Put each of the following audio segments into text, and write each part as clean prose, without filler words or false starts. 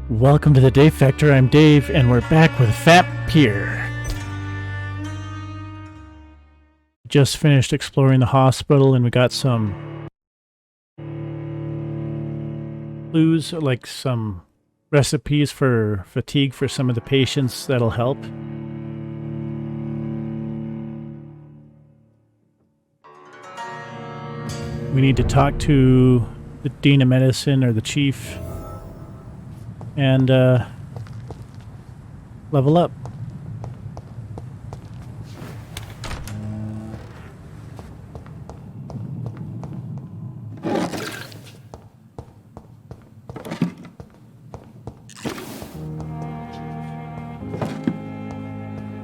Welcome to the Dave Factor. I'm Dave, and we're back with Vampyr. Just finished exploring the hospital, and we got some clues, like some recipes for fatigue for some of the patients that'll help. We need to talk to the Dean of Medicine or the Chief and level up.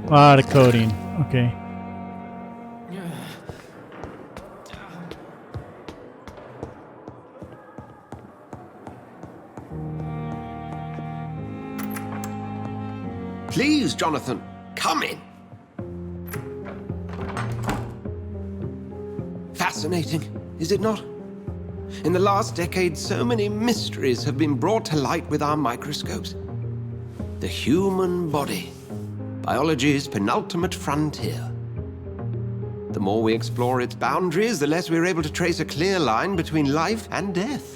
A lot of coding. Okay. Please, Jonathan, come in. Fascinating, is it not? In the last decade, so many mysteries have been brought to light with our microscopes. The human body, biology's penultimate frontier. The more we explore its boundaries, the less we're able to trace a clear line between life and death.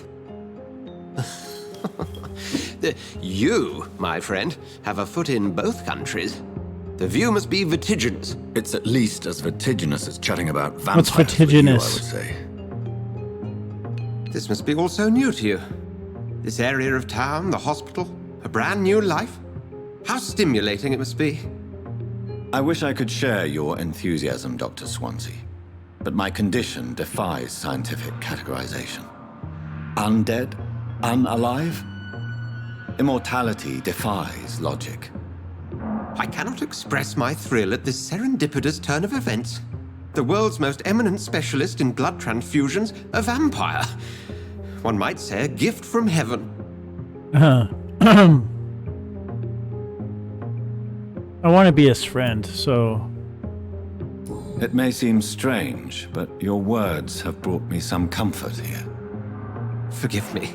You, my friend, have a foot in both countries. The view must be vertiginous. It's at least as vertiginous as chatting about vampires. What's vertiginous? With you, I would say. This must be all so new to you. This area of town, the hospital, a brand new life. How stimulating it must be. I wish I could share your enthusiasm, Dr. Swansea, but my condition defies scientific categorization. Undead? Unalive? Immortality defies logic. I cannot express my thrill at this serendipitous turn of events. The world's most eminent specialist in blood transfusions, a vampire. One might say a gift from heaven. I want to be his friend, so... It may seem strange, but your words have brought me some comfort here. Forgive me.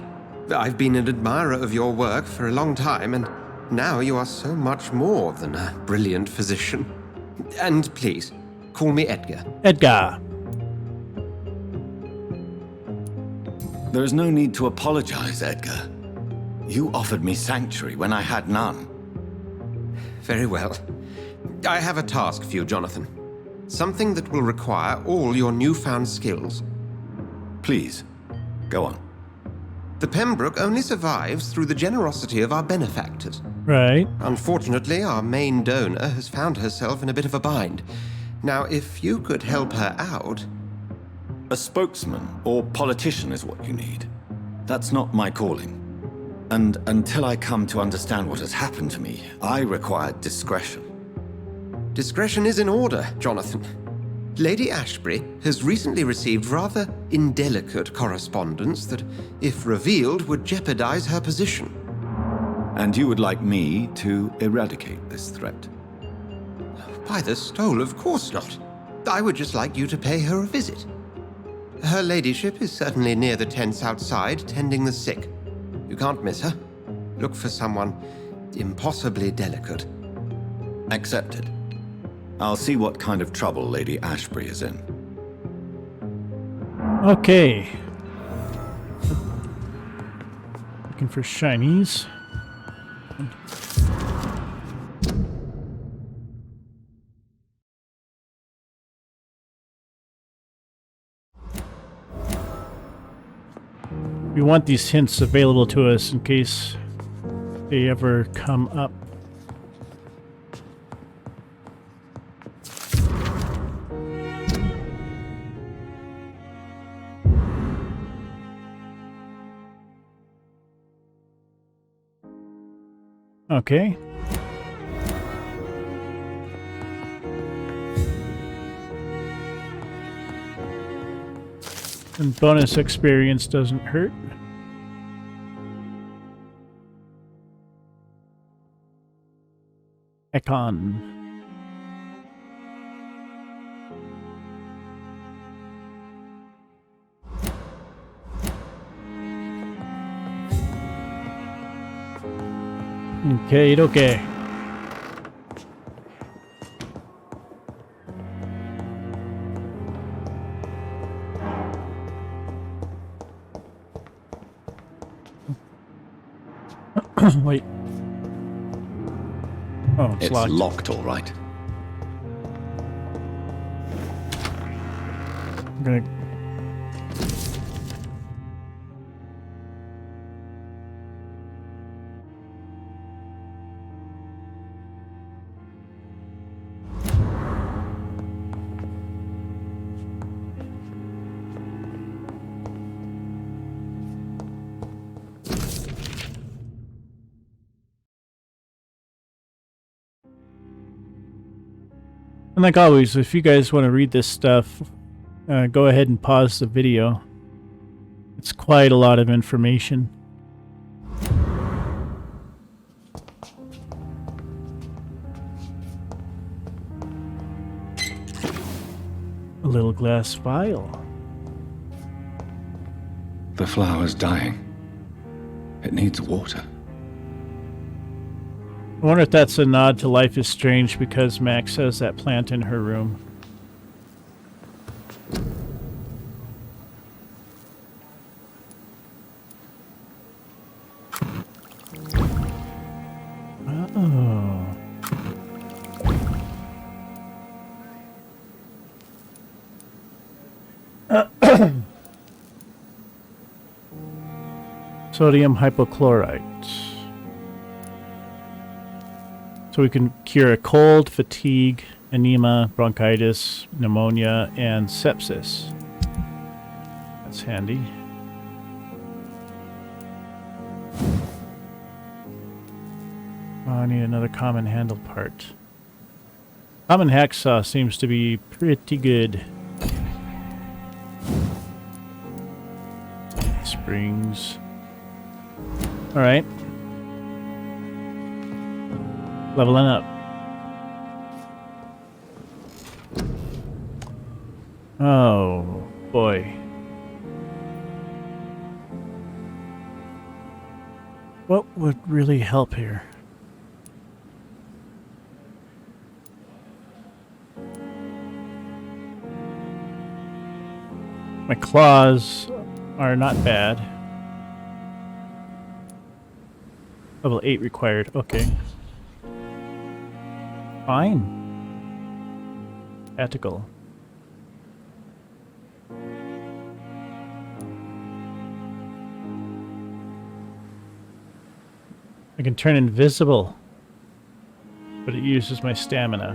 I've been an admirer of your work for a long time, and now you are so much more than a brilliant physician. And please, call me Edgar. Edgar. There is no need to apologize, Edgar. You offered me sanctuary when I had none. Very well. I have a task for you, Jonathan. Something that will require all your newfound skills. Please, go on. The Pembroke only survives through the generosity of our benefactors. Right. Unfortunately, our main donor has found herself in a bit of a bind. Now, if you could help her out... A spokesman or politician is what you need. That's not my calling. And until I come to understand what has happened to me, I require discretion. Discretion is in order, Jonathan. Lady Ashbury has recently received rather indelicate correspondence that, if revealed, would jeopardize her position. And you would like me to eradicate this threat? By the stole, of course not. I would just like you to pay her a visit. Her ladyship is certainly near the tents outside, tending the sick. You can't miss her. Look for someone impossibly delicate. Accepted. I'll see what kind of trouble Lady Ashbury is in. Okay. Looking for shinies. We want these hints available to us in case they ever come up. Okay. And bonus experience doesn't hurt. Econ. Okay, okay. Wait. Oh, it's It's locked. locked, all right. I'm gonna... And like always, if you guys want to read this stuff, go ahead and pause the video. It's quite a lot of information. A little glass vial. The flower's dying. It needs water. I wonder if that's a nod to Life is Strange because Max has that plant in her room. Oh. Sodium hypochlorite. So we can cure a cold, fatigue, anemia, bronchitis, pneumonia, and sepsis. That's handy. Oh, I need another common handle part. Common hacksaw seems to be pretty good. Springs. Alright. Leveling up. Oh, boy. What would really help here? My claws are not bad. Level 8 required. Okay. Fine. Tactical. I can turn invisible, but it uses my stamina.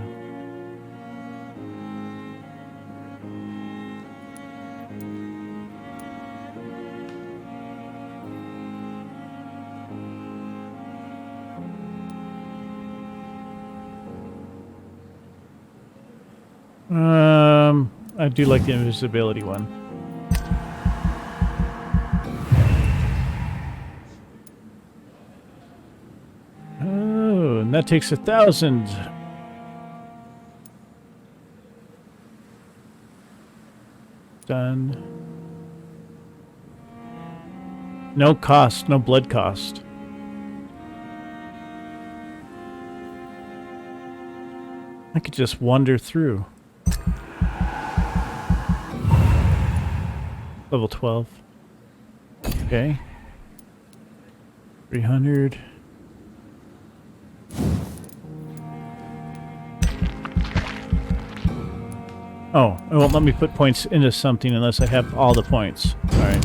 I do like the invisibility one. Oh, and that takes 1,000. Done. No cost, no blood cost. I could just wander through. Level 12. Okay. 300. Oh, it won't let me put points into something unless I have all the points. Alright.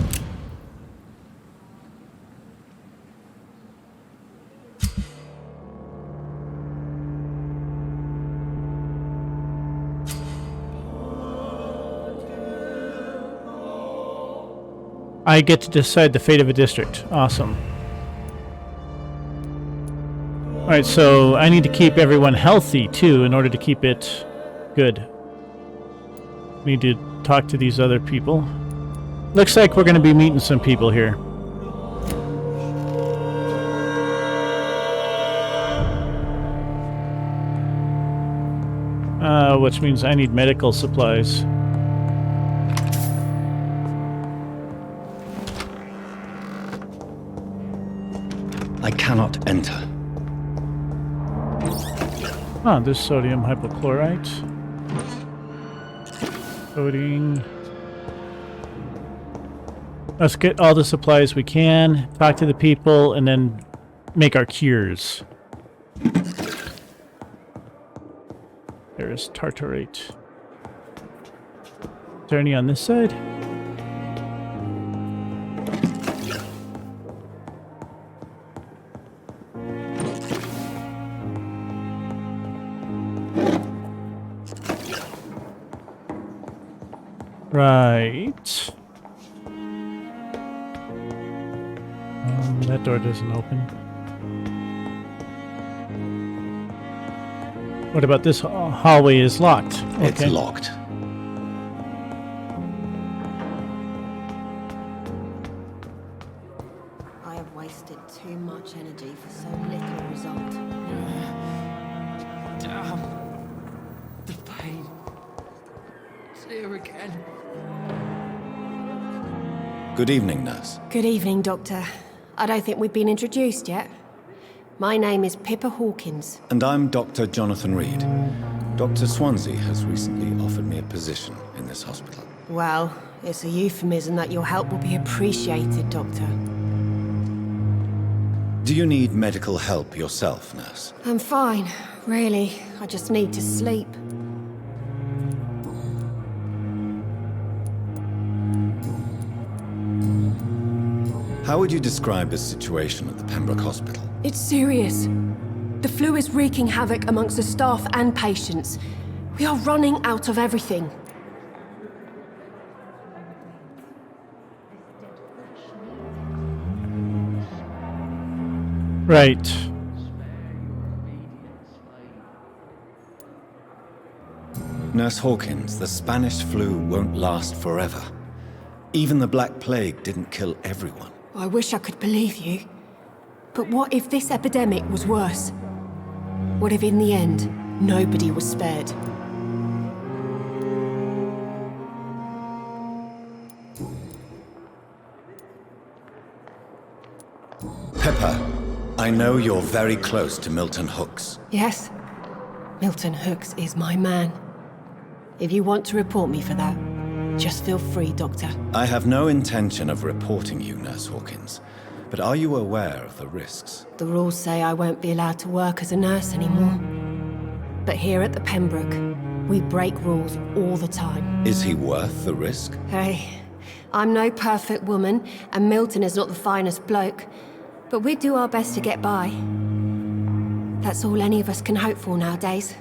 I get to decide the fate of a district. Awesome. Alright, so I need to keep everyone healthy, too, in order to keep it good. Need to talk to these other people. Looks like we're going to be meeting some people here. Which means I need medical supplies. I cannot enter. Oh, there's sodium hypochlorite. Coating. Let's get all the supplies we can, talk to the people, and then make our cures. There's tartarate. Is there any on this side? Right. That door doesn't open. What about this hallway is locked? It's locked. I have wasted too much energy for so little result. Damn. The pain. It's here again. Good evening, nurse. Good evening, Doctor. I don't think we've been introduced yet. My name is Pippa Hawkins. And I'm Dr. Jonathan Reid. Dr. Swansea has recently offered me a position in this hospital. Well, it's a euphemism that your help will be appreciated, Doctor. Do you need medical help yourself, nurse? I'm fine, really. I just need to sleep. How would you describe the situation at the Pembroke Hospital? It's serious. The flu is wreaking havoc amongst the staff and patients. We are running out of everything. Right. Nurse Hawkins, the Spanish flu won't last forever. Even the Black Plague didn't kill everyone. I wish I could believe you. But what if this epidemic was worse? What if in the end, nobody was spared? Pepper, I know you're very close to Milton Hooks. Yes, Milton Hooks is my man. If you want to report me for that, just feel free, Doctor. I have no intention of reporting you, Nurse Hawkins. But are you aware of the risks? The rules say I won't be allowed to work as a nurse anymore. But here at the Pembroke, we break rules all the time. Is he worth the risk? Hey, I'm no perfect woman, and Milton is not the finest bloke. But we do our best to get by. That's all any of us can hope for nowadays.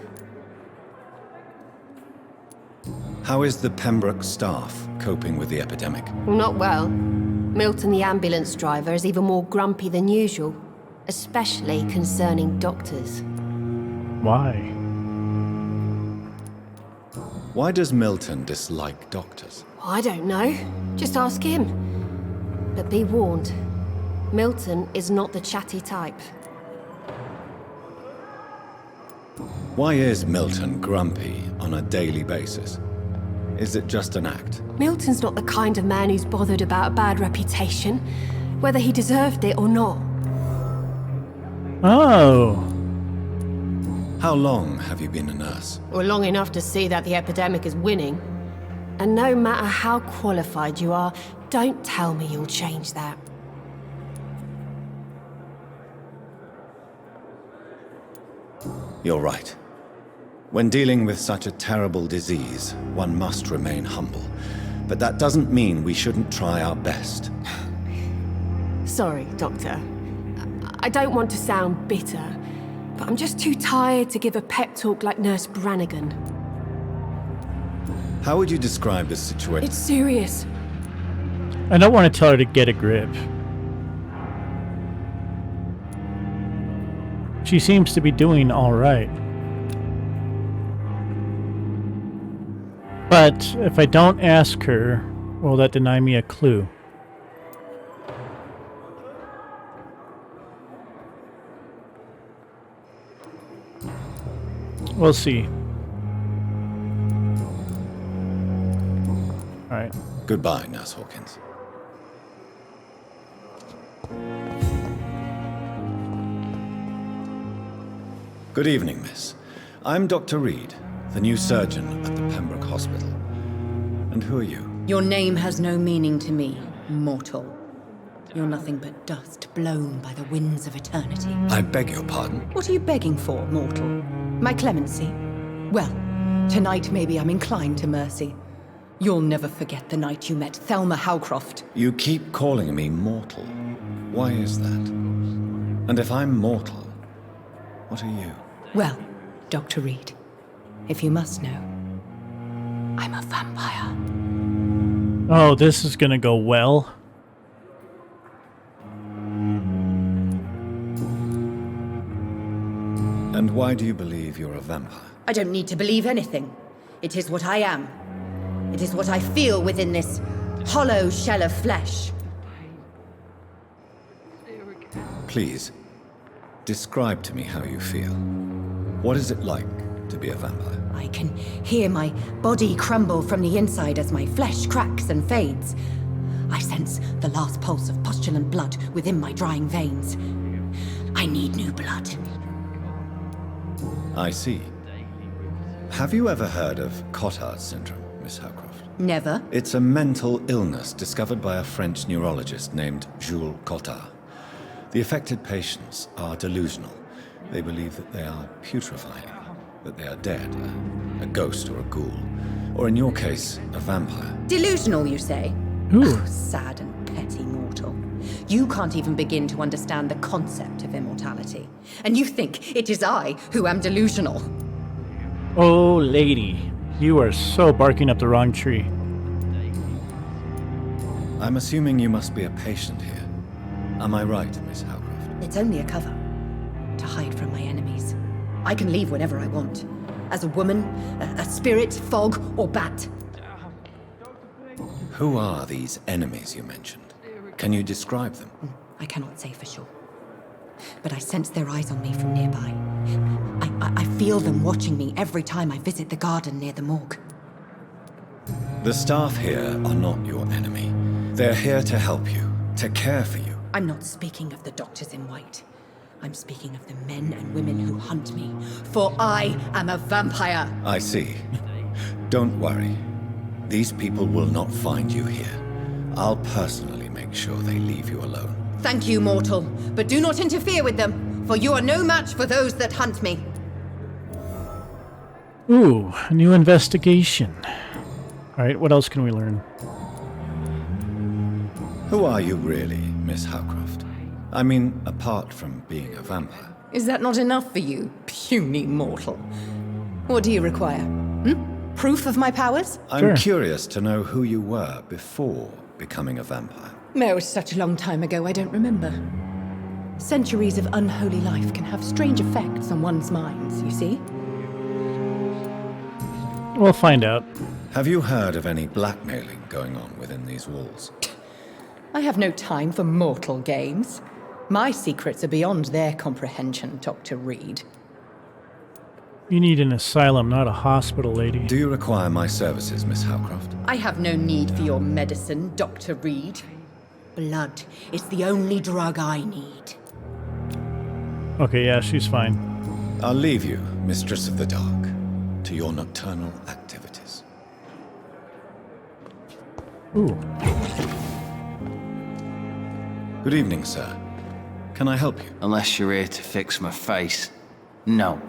How is the Pembroke staff coping with the epidemic? Well, not well. Milton, the ambulance driver, is even more grumpy than usual, especially concerning doctors. Why? Why does Milton dislike doctors? I don't know. Just ask him. But be warned, Milton is not the chatty type. Why is Milton grumpy on a daily basis? Is it just an act? Milton's not the kind of man who's bothered about a bad reputation, whether he deserved it or not. Oh. How long have you been a nurse? Or long enough to see that the epidemic is winning. And no matter how qualified you are, don't tell me you'll change that. You're right. When dealing with such a terrible disease, one must remain humble. But that doesn't mean we shouldn't try our best. Sorry, Doctor. I don't want to sound bitter, but I'm just too tired to give a pep talk like Nurse Brannigan. How would you describe the situation? It's serious. I don't want to tell her to get a grip. She seems to be doing all right. But if I don't ask her, will that deny me a clue? We'll see. All right. Goodbye, Nurse Hawkins. Good evening, miss. I'm Dr. Reid, the new surgeon at the Pembroke Hospital. And who are you? Your name has no meaning to me, mortal. You're nothing but dust blown by the winds of eternity. I beg your pardon? What are you begging for, mortal? My clemency? Well, tonight maybe I'm inclined to mercy. You'll never forget the night you met Thelma Howcroft. You keep calling me mortal. Why is that? And if I'm mortal, what are you? Well, Dr. Reid, if you must know, I'm a vampire. Oh, this is gonna go well. And why do you believe you're a vampire? I don't need to believe anything. It is what I am. It is what I feel within this hollow shell of flesh. Please, describe to me how you feel. What is it like to be a vampire? I can hear my body crumble from the inside as my flesh cracks and fades. I sense the last pulse of postulant blood within my drying veins. I need new blood. I see. Have you ever heard of Cotard's syndrome, Miss Howcroft? Never. It's a mental illness discovered by a French neurologist named Jules Cotard. The affected patients are delusional. They believe that they are putrefying, that they are dead, a ghost or a ghoul, or in your case, a vampire. Delusional, you say? Ooh. Oh, sad and petty mortal. You can't even begin to understand the concept of immortality. And you think it is I who am delusional. Oh, lady. You are so barking up the wrong tree. I'm assuming you must be a patient here. Am I right, Miss Howcroft? It's only a cover. To hide from my enemies. I can leave whenever I want. As a woman, a spirit, fog, or bat. Who are these enemies you mentioned? Can you describe them? I cannot say for sure. But I sense their eyes on me from nearby. I feel them watching me every time I visit the garden near the morgue. The staff here are not your enemy. They're here to help you, to care for you. I'm not speaking of the doctors in white. I'm speaking of the men and women who hunt me. For I am a vampire. I see. Don't worry. These people will not find you here. I'll personally make sure they leave you alone. Thank you, mortal. But do not interfere with them, for you are no match for those that hunt me. Ooh, a new investigation. Alright, what else can we learn? Who are you really, Miss Howcroft? I mean, apart from being a vampire. Is that not enough for you, puny mortal? What do you require? Proof of my powers? I'm Sure. curious to know who you were before becoming a vampire. It was such a long time ago, I don't remember. Centuries of unholy life can have strange effects on one's minds, you see? We'll find out. Have you heard of any blackmailing going on within these walls? I have no time for mortal games. My secrets are beyond their comprehension, Dr. Reid. You need an asylum, not a hospital, lady. Do you require my services, Miss Howcroft? I have no need for your medicine, Dr. Reid. Blood is the only drug I need. Okay, yeah, she's fine. I'll leave you, Mistress of the Dark, to your nocturnal activities. Ooh. Good evening, sir. Can I help you? Unless you're here to fix my face. No.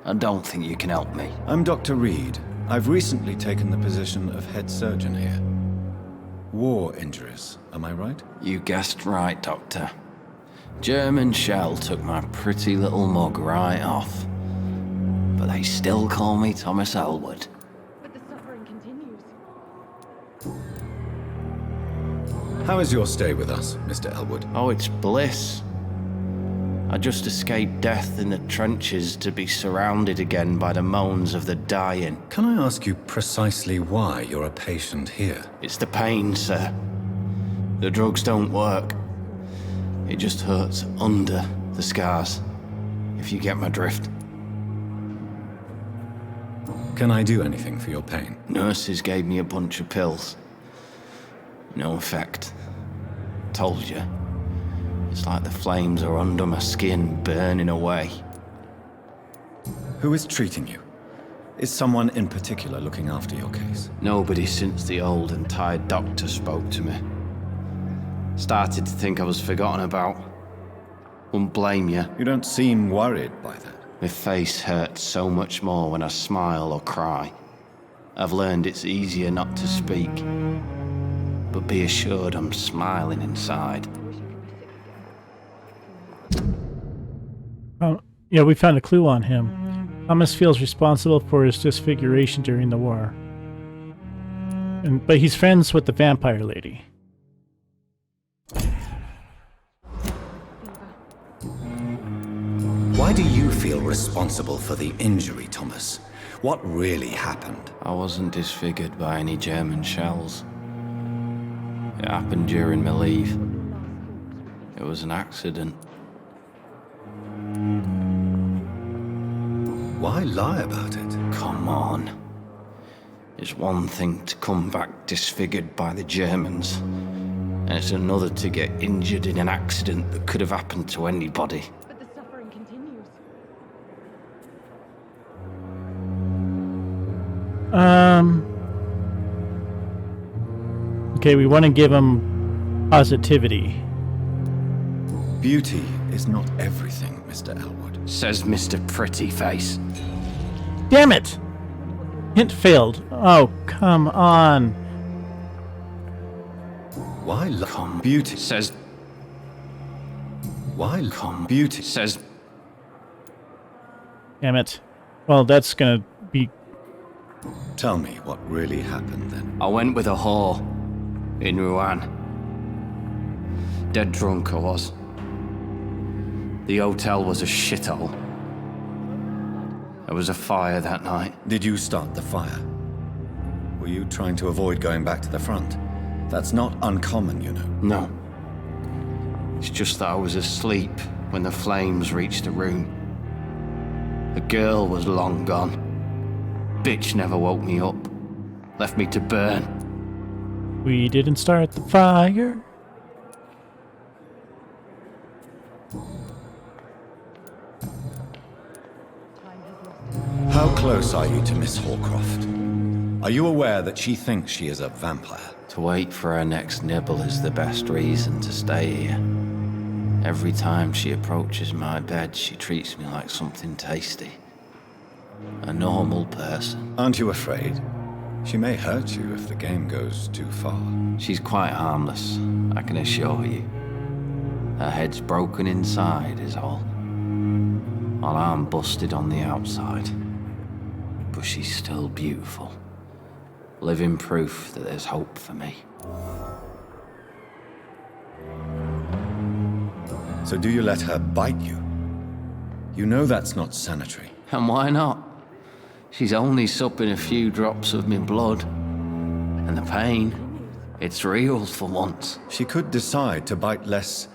I don't think you can help me. I'm Dr. Reid. I've recently taken the position of head surgeon here. War injuries, am I right? You guessed right, Doctor. German shell took my pretty little mug right off. But they still call me Thomas Elwood. But the suffering continues. How is your stay with us, Mr. Elwood? Oh, it's bliss. I just escaped death in the trenches to be surrounded again by the moans of the dying. Can I ask you precisely why you're a patient here? It's the pain, sir. The drugs don't work. It just hurts under the scars, if you get my drift. Can I do anything for your pain? Nurses gave me a bunch of pills. No effect. Told you. It's like the flames are under my skin, burning away. Who is treating you? Is someone in particular looking after your case? Nobody since the old and tired doctor spoke to me. Started to think I was forgotten about. Wouldn't blame you. You don't seem worried by that. My face hurts so much more when I smile or cry. I've learned it's easier not to speak. But be assured I'm smiling inside. Yeah, we found a clue on him. Thomas feels responsible for his disfiguration during the war. But he's friends with the vampire lady. Why do you feel responsible for the injury, Thomas? What really happened? I wasn't disfigured by any German shells. It happened during my leave. It was an accident. Why lie about it? Come on. It's one thing to come back disfigured by the Germans, and it's another to get injured in an accident that could have happened to anybody. But the suffering continues. Okay, we want to give him positivity. Beauty is not everything, Mr. Elwood. Says Mr. Pretty Face. Damn it! Hint failed. Oh, come on. Why come beauty? Says... Why come beauty? Says... Damn it. Well, that's gonna be... Tell me what really happened then. I went with a whore in Rouen. Dead drunk I was. The hotel was a shithole. There was a fire that night. Did you start the fire? Were you trying to avoid going back to the front? That's not uncommon, you know. No. It's just that I was asleep when the flames reached the room. The girl was long gone. Bitch never woke me up. Left me to burn. We didn't start the fire. How close are you to Miss Horcroft? Are you aware that she thinks she is a vampire? To wait for her next nibble is the best reason to stay here. Every time she approaches my bed, she treats me like something tasty. A normal person. Aren't you afraid? She may hurt you if the game goes too far. She's quite harmless, I can assure you. Her head's broken inside is all. While I'm busted on the outside. But she's still beautiful. Living proof that there's hope for me. So do you let her bite you? You know that's not sanitary. And why not? She's only supping a few drops of my blood. And the pain, it's real for once. She could decide to bite less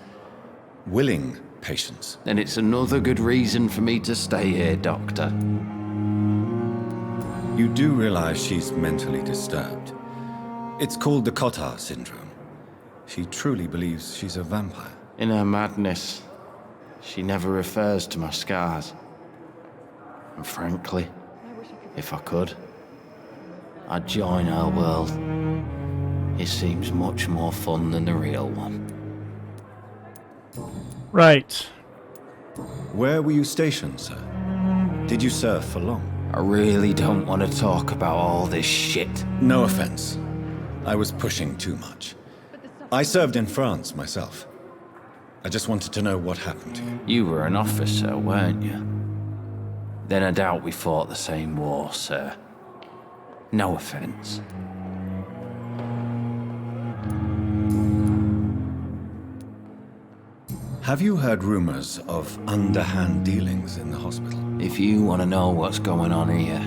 willing patients. Then it's another good reason for me to stay here, Doctor. You do realize she's mentally disturbed. It's called the Cotard syndrome. She truly believes she's a vampire. In her madness, she never refers to my scars. And frankly, if I could, I'd join her world. It seems much more fun than the real one. Right. Where were you stationed, sir? Did you serve for long? I really don't want to talk about all this shit. No offense. I was pushing too much. I served in France myself. I just wanted to know what happened to you. You were an officer, weren't you? Then I doubt we fought the same war, sir. No offense. Have you heard rumors of underhand dealings in the hospital? If you want to know what's going on here,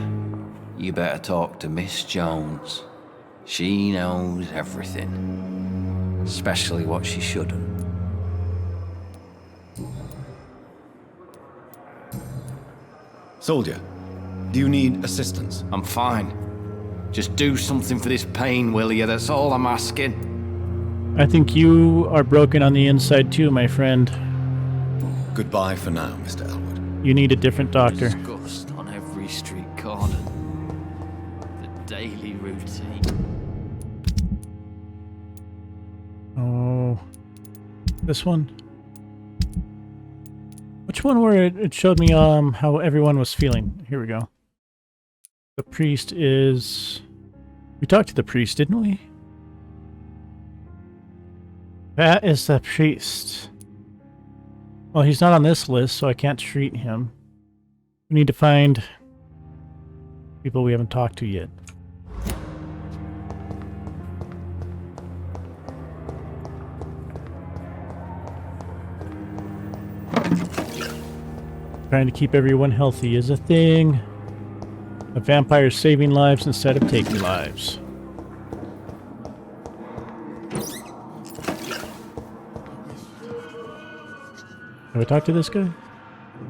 you better talk to Miss Jones. She knows everything. Especially what she shouldn't. Soldier, do you need assistance? I'm fine. Just do something for this pain, will you? That's all I'm asking. I think you are broken on the inside too, my friend. Goodbye for now, Mr. Elwood. You need a different doctor. Disgust on God. The daily routine. Oh, this one? Which one where it showed me how everyone was feeling? Here we go. The priest is... We talked to the priest, didn't we? That is the priest. Well, he's not on this list, so I can't treat him. We need to find people we haven't talked to yet. Trying to keep everyone healthy is a thing. A vampire saving lives instead of taking lives. Have I talked to this guy?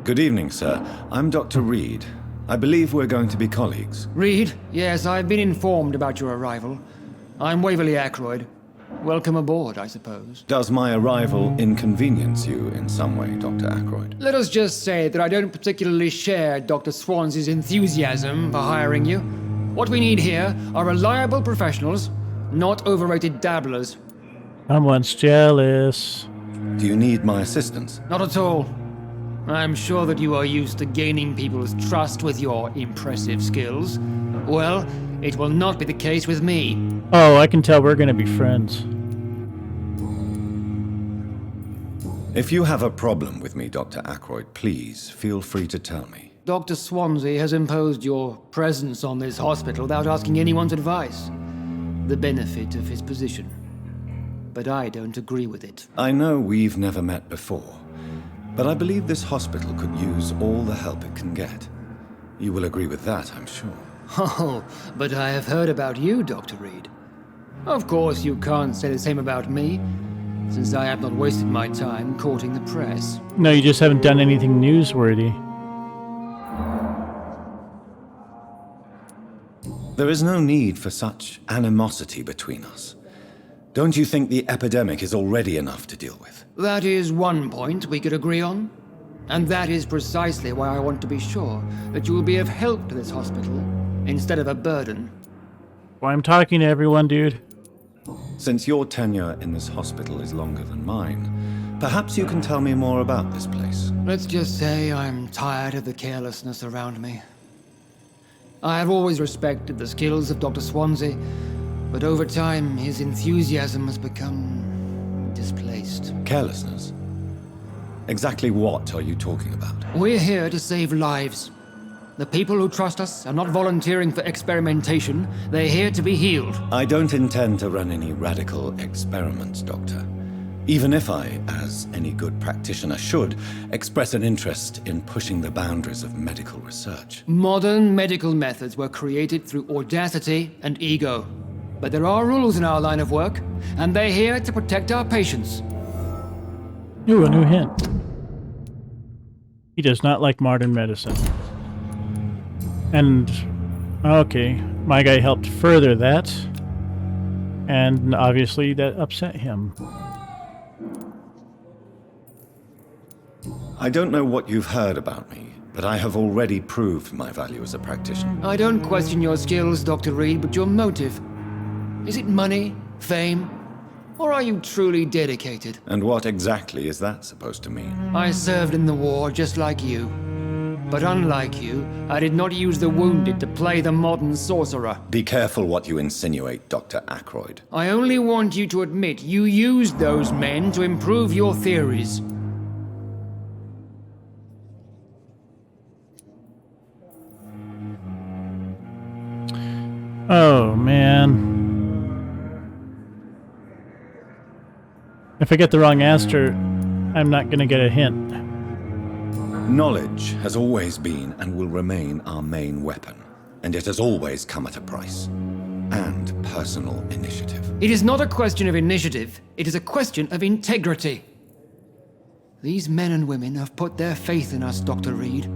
Good evening, sir. I'm Dr. Reid. I believe we're going to be colleagues. Reid? Yes, I've been informed about your arrival. I'm Waverly Ackroyd. Welcome aboard, I suppose. Does my arrival inconvenience you in some way, Dr. Ackroyd? Let us just say that I don't particularly share Dr. Swansea's enthusiasm for hiring you. What we need here are reliable professionals, not overrated dabblers. Someone's jealous. Do you need my assistance? Not at all. I'm sure that you are used to gaining people's trust with your impressive skills. Well, it will not be the case with me. Oh, I can tell we're gonna be friends. If you have a problem with me, Dr. Ackroyd, please feel free to tell me. Dr. Swansea has imposed your presence on this hospital without asking anyone's advice. The benefit of his position. But I don't agree with it. I know we've never met before, but I believe this hospital could use all the help it can get. You will agree with that, I'm sure. Oh, but I have heard about you, Dr. Reid. Of course, you can't say the same about me, since I have not wasted my time courting the press. No, you just haven't done anything newsworthy. There is no need for such animosity between us. Don't you think the epidemic is already enough to deal with? That is one point we could agree on. And that is precisely why I want to be sure that you will be of help to this hospital, instead of a burden. Well, I'm talking to everyone, dude. Since your tenure in this hospital is longer than mine, perhaps you can tell me more about this place. Let's just say I'm tired of the carelessness around me. I have always respected the skills of Dr. Swansea, but over time his enthusiasm has become displaced. Carelessness? Exactly what are you talking about? We're here to save lives. The people who trust us are not volunteering for experimentation. They're here to be healed. I don't intend to run any radical experiments, Doctor. Even if I, as any good practitioner should, express an interest in pushing the boundaries of medical research. Modern medical methods were created through audacity and ego. But there are rules in our line of work, and they're here to protect our patients. Ooh, a new hint. He does not like modern medicine. And, okay, my guy helped further that. And obviously that upset him. I don't know what you've heard about me, but I have already proved my value as a practitioner. I don't question your skills, Dr. Reid, but your motive. Is it money, fame, or are you truly dedicated? And what exactly is that supposed to mean? I served in the war just like you. But unlike you, I did not use the wounded to play the modern sorcerer. Be careful what you insinuate, Dr. Ackroyd. I only want you to admit you used those men to improve your theories. Oh, man. If I get the wrong answer, I'm not gonna get a hint. Knowledge has always been and will remain our main weapon, and it has always come at a price. And personal initiative. It is not a question of initiative, it is a question of integrity. These men and women have put their faith in us, Dr. Reid.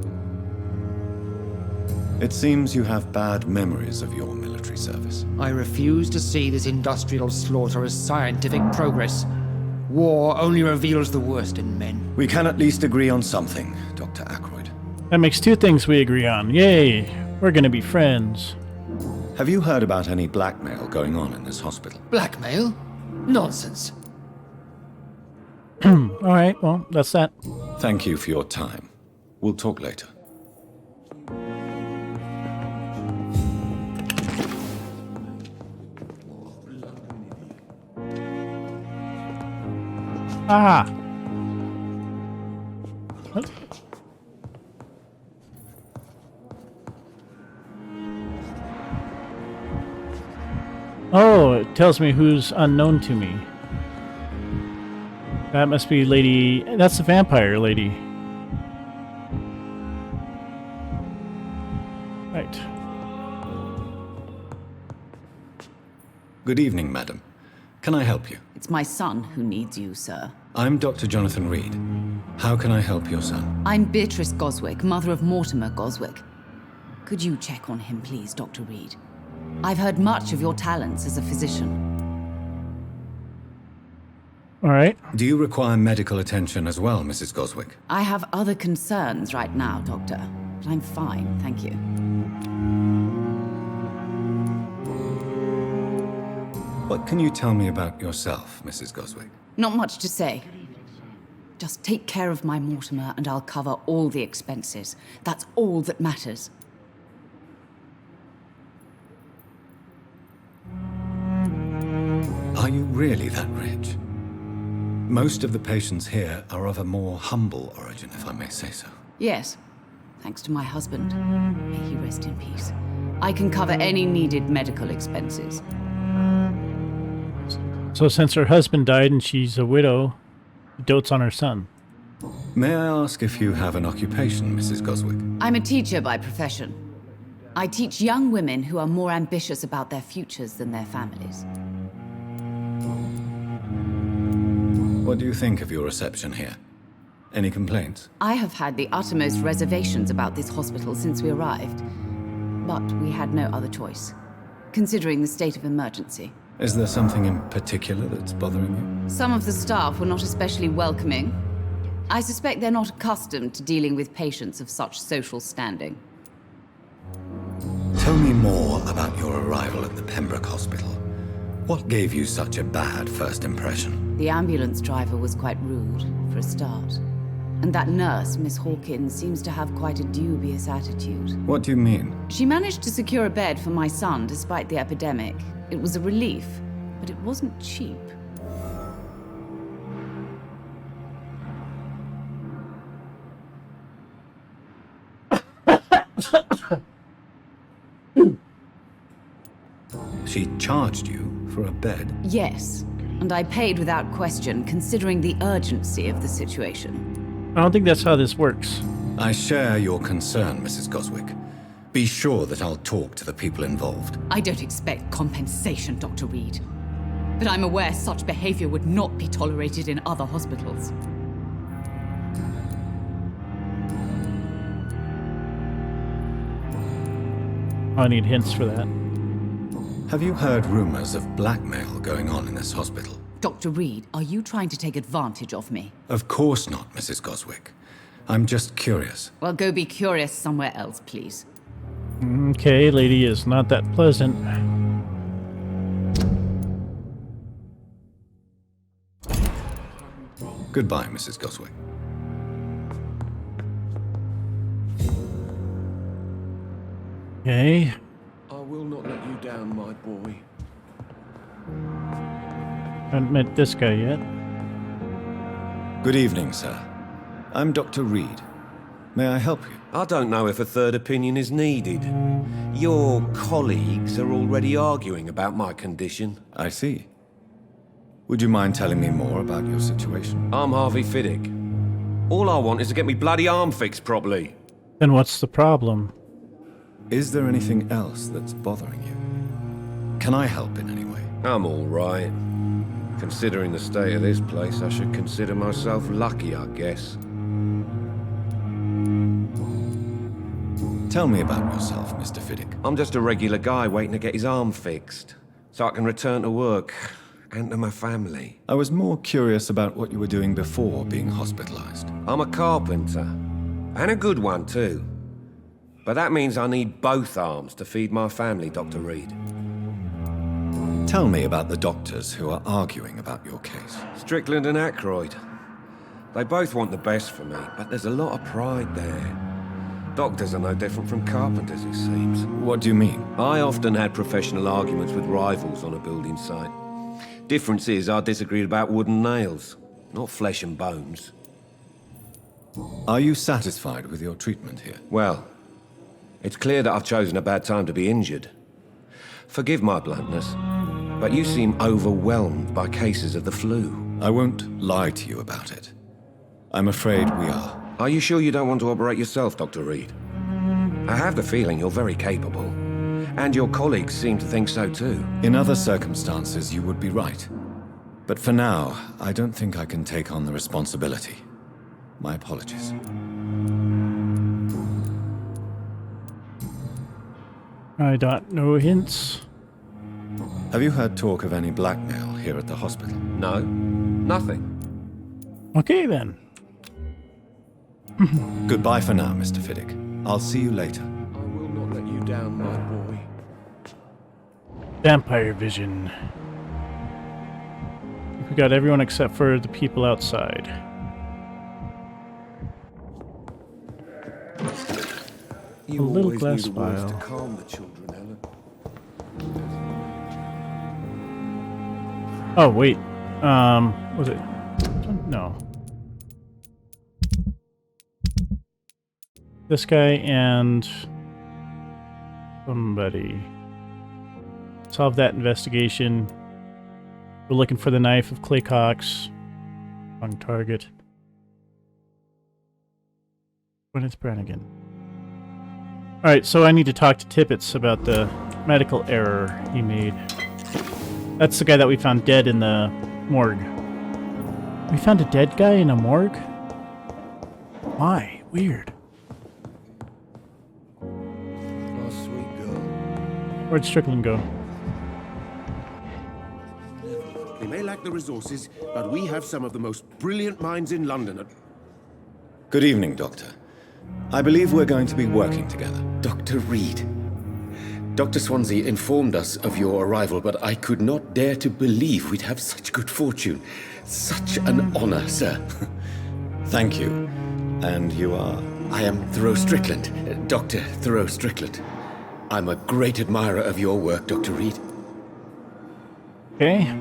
It seems you have bad memories of your military service. I refuse to see this industrial slaughter as scientific progress. War only reveals the worst in men. We can at least agree on something, Dr. Ackroyd. That makes two things we agree on. Yay! We're gonna be friends. Have you heard about any blackmail going on in this hospital? Blackmail? Nonsense. Alright, well, that's that. Thank you for your time. We'll talk later. Ah! What? Oh, it tells me who's unknown to me. That must be Lady... That's the vampire lady. Right. Good evening, madam. Can I help you? It's my son who needs you, sir. I'm Dr. Jonathan Reid. How can I help your son? I'm Beatrice Goswick, mother of Mortimer Goswick. Could you check on him, please, Dr. Reid? I've heard much of your talents as a physician. Alright. Do you require medical attention as well, Mrs. Goswick? I have other concerns right now, Doctor, but I'm fine, thank you. What can you tell me about yourself, Mrs. Goswick? Not much to say. Just take care of my Mortimer and I'll cover all the expenses. That's all that matters. Are you really that rich? Most of the patients here are of a more humble origin, if I may say so. Yes, thanks to my husband. May he rest in peace. I can cover any needed medical expenses. So since her husband died and she's a widow, dotes on her son. May I ask if you have an occupation, Mrs. Goswick? I'm a teacher by profession. I teach young women who are more ambitious about their futures than their families. What do you think of your reception here? Any complaints? I have had the uttermost reservations about this hospital since we arrived. But we had no other choice, considering the state of emergency. Is there something in particular that's bothering you? Some of the staff were not especially welcoming. I suspect they're not accustomed to dealing with patients of such social standing. Tell me more about your arrival at the Pembroke Hospital. What gave you such a bad first impression? The ambulance driver was quite rude, for a start. And that nurse, Miss Hawkins, seems to have quite a dubious attitude. What do you mean? She managed to secure a bed for my son despite the epidemic. It was a relief, but it wasn't cheap. She charged you for a bed? Yes, and I paid without question, considering the urgency of the situation. I don't think that's how this works. I share your concern, Mrs. Goswick. Be sure that I'll talk to the people involved. I don't expect compensation, Dr. Reid. But I'm aware such behavior would not be tolerated in other hospitals. I need hints for that. Have you heard rumors of blackmail going on in this hospital? Dr. Reid, are you trying to take advantage of me? Of course not, Mrs. Goswick. I'm just curious. Well, go be curious somewhere else, please. Okay, lady is not that pleasant. Goodbye, Mrs. Goswick. Okay. I will not let you down, my boy. Haven't met this guy yet. Good evening, sir. I'm Dr. Reid. May I help you? I don't know if a third opinion is needed. Your colleagues are already arguing about my condition. I see. Would you mind telling me more about your situation? I'm Harvey Fiddick. All I want is to get me bloody arm fixed properly. Then what's the problem? Is there anything else that's bothering you? Can I help in any way? I'm all right. Considering the state of this place, I should consider myself lucky, I guess. Tell me about yourself, Mr. Fiddick. I'm just a regular guy waiting to get his arm fixed, so I can return to work and to my family. I was more curious about what you were doing before being hospitalized. I'm a carpenter, and a good one too. But that means I need both arms to feed my family, Dr. Reid. Tell me about the doctors who are arguing about your case. Strickland and Ackroyd. They both want the best for me, but there's a lot of pride there. Doctors are no different from carpenters, it seems. What do you mean? I often had professional arguments with rivals on a building site. Difference is I disagreed about wooden nails, not flesh and bones. Are you satisfied with your treatment here? Well, it's clear that I've chosen a bad time to be injured. Forgive my bluntness, but you seem overwhelmed by cases of the flu. I won't lie to you about it. I'm afraid we are. Are you sure you don't want to operate yourself, Dr. Reid? I have the feeling you're very capable, and your colleagues seem to think so too. In other circumstances, you would be right. But for now, I don't think I can take on the responsibility. My apologies. I got no hints. Have you heard talk of any blackmail here at the hospital? No, nothing. Okay then. Goodbye for now, Mr. Fiddick. I'll see you later. I will not let you down, my boy. Vampire vision. I think we got everyone except for the people outside. You A little always glass knew the words to vial. calm the children, Helen. Oh wait, was it? No. This guy and somebody. Solve that investigation. We're looking for the knife of Clay Cox. Wrong target. Gwyneth Brannigan. Alright, so I need to talk to Tippett about the medical error he made. That's the guy that we found dead in the morgue. We found a dead guy in a morgue? Why? Weird. Oh, sweet girl. Where'd Strickland go? They may lack the resources, but we have some of the most brilliant minds in London. Good evening, Doctor. I believe we're going to be working together. Dr. Reid. Dr. Swansea informed us of your arrival, but I could not dare to believe we'd have such good fortune. Such an honor, sir. Thank you. And you are? I am Thoreau Strickland, Dr. Thoreau Strickland. I'm a great admirer of your work, Dr. Reid. Okay.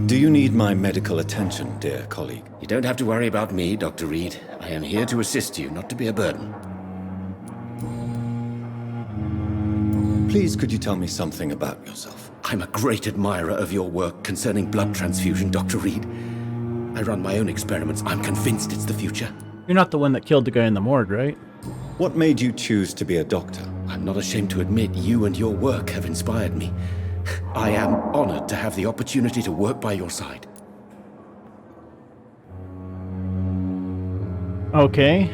Do you need my medical attention, dear colleague? You don't have to worry about me, Dr. Reid. I am here to assist you, not to be a burden. Please, could you tell me something about yourself? I'm a great admirer of your work concerning blood transfusion, Dr. Reid. I run my own experiments. I'm convinced it's the future. You're not the one that killed the guy in the morgue, right? What made you choose to be a doctor? I'm not ashamed to admit you and your work have inspired me. I am honored to have the opportunity to work by your side. Okay.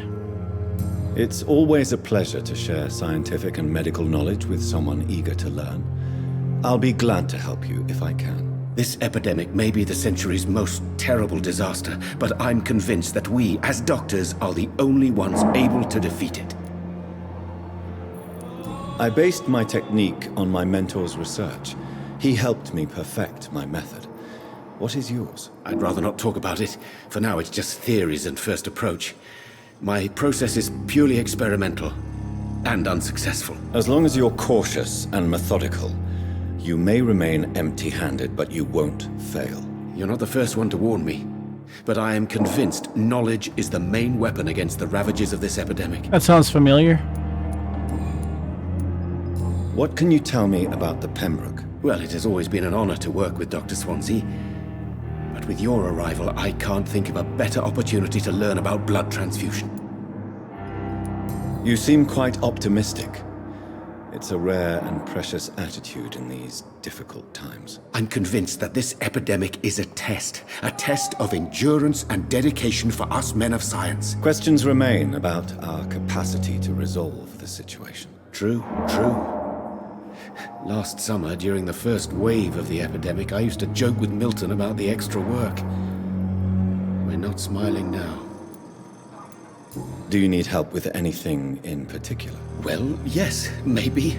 It's always a pleasure to share scientific and medical knowledge with someone eager to learn. I'll be glad to help you if I can. This epidemic may be the century's most terrible disaster, but I'm convinced that we, as doctors, are the only ones able to defeat it. I based my technique on my mentor's research. He helped me perfect my method. What is yours? I'd rather not talk about it. For now, it's just theories and first approach. My process is purely experimental and unsuccessful. As long as you're cautious and methodical, you may remain empty-handed, but you won't fail. You're not the first one to warn me, but I am convinced knowledge is the main weapon against the ravages of this epidemic. That sounds familiar. What can you tell me about the Pembroke? Well, it has always been an honor to work with Dr. Swansea. But with your arrival, I can't think of a better opportunity to learn about blood transfusion. You seem quite optimistic. It's a rare and precious attitude in these difficult times. I'm convinced that this epidemic is a test of endurance and dedication for us men of science. Questions remain about our capacity to resolve the situation. True. Last summer, during the first wave of the epidemic, I used to joke with Milton about the extra work. We're not smiling now. Do you need help with anything in particular? Well, yes, maybe.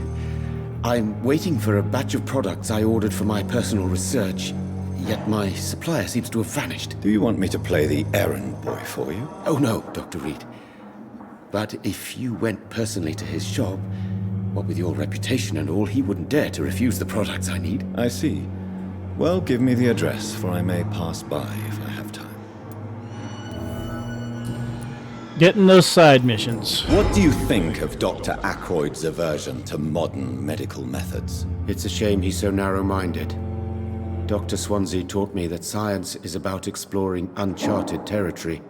I'm waiting for a batch of products I ordered for my personal research, yet my supplier seems to have vanished. Do you want me to play the errand boy for you? Oh no, Dr. Reid. But if you went personally to his shop, what with your reputation and all, he wouldn't dare to refuse the products I need. I see. Well, give me the address, for I may pass by if I have time. Getting those side missions. What do you think of Dr. Ackroyd's aversion to modern medical methods? It's a shame he's so narrow-minded. Dr. Swansea taught me that science is about exploring uncharted territory.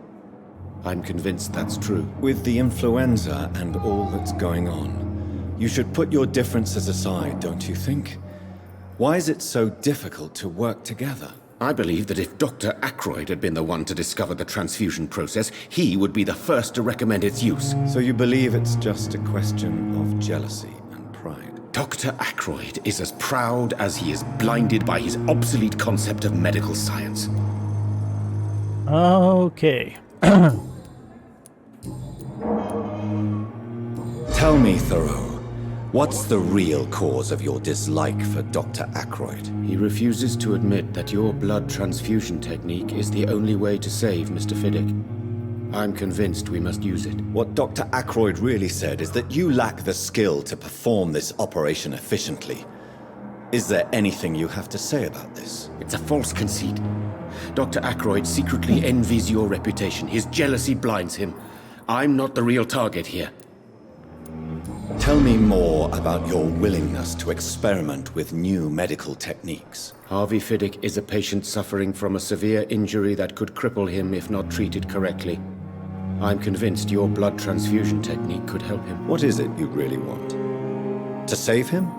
I'm convinced that's true. With the influenza and all that's going on, you should put your differences aside, don't you think? Why is it so difficult to work together? I believe that if Dr. Ackroyd had been the one to discover the transfusion process, he would be the first to recommend its use. So you believe it's just a question of jealousy and pride? Dr. Ackroyd is as proud as he is blinded by his obsolete concept of medical science. Okay. Tell me, Thoreau, what's the real cause of your dislike for Dr. Ackroyd? He refuses to admit that your blood transfusion technique is the only way to save Mr. Fiddick. I'm convinced we must use it. What Dr. Ackroyd really said is that you lack the skill to perform this operation efficiently. Is there anything you have to say about this? It's a false conceit. Dr. Ackroyd secretly envies your reputation. His jealousy blinds him. I'm not the real target here. Tell me more about your willingness to experiment with new medical techniques. Harvey Fiddick is a patient suffering from a severe injury that could cripple him if not treated correctly. I'm convinced your blood transfusion technique could help him. What is it you really want? To save him,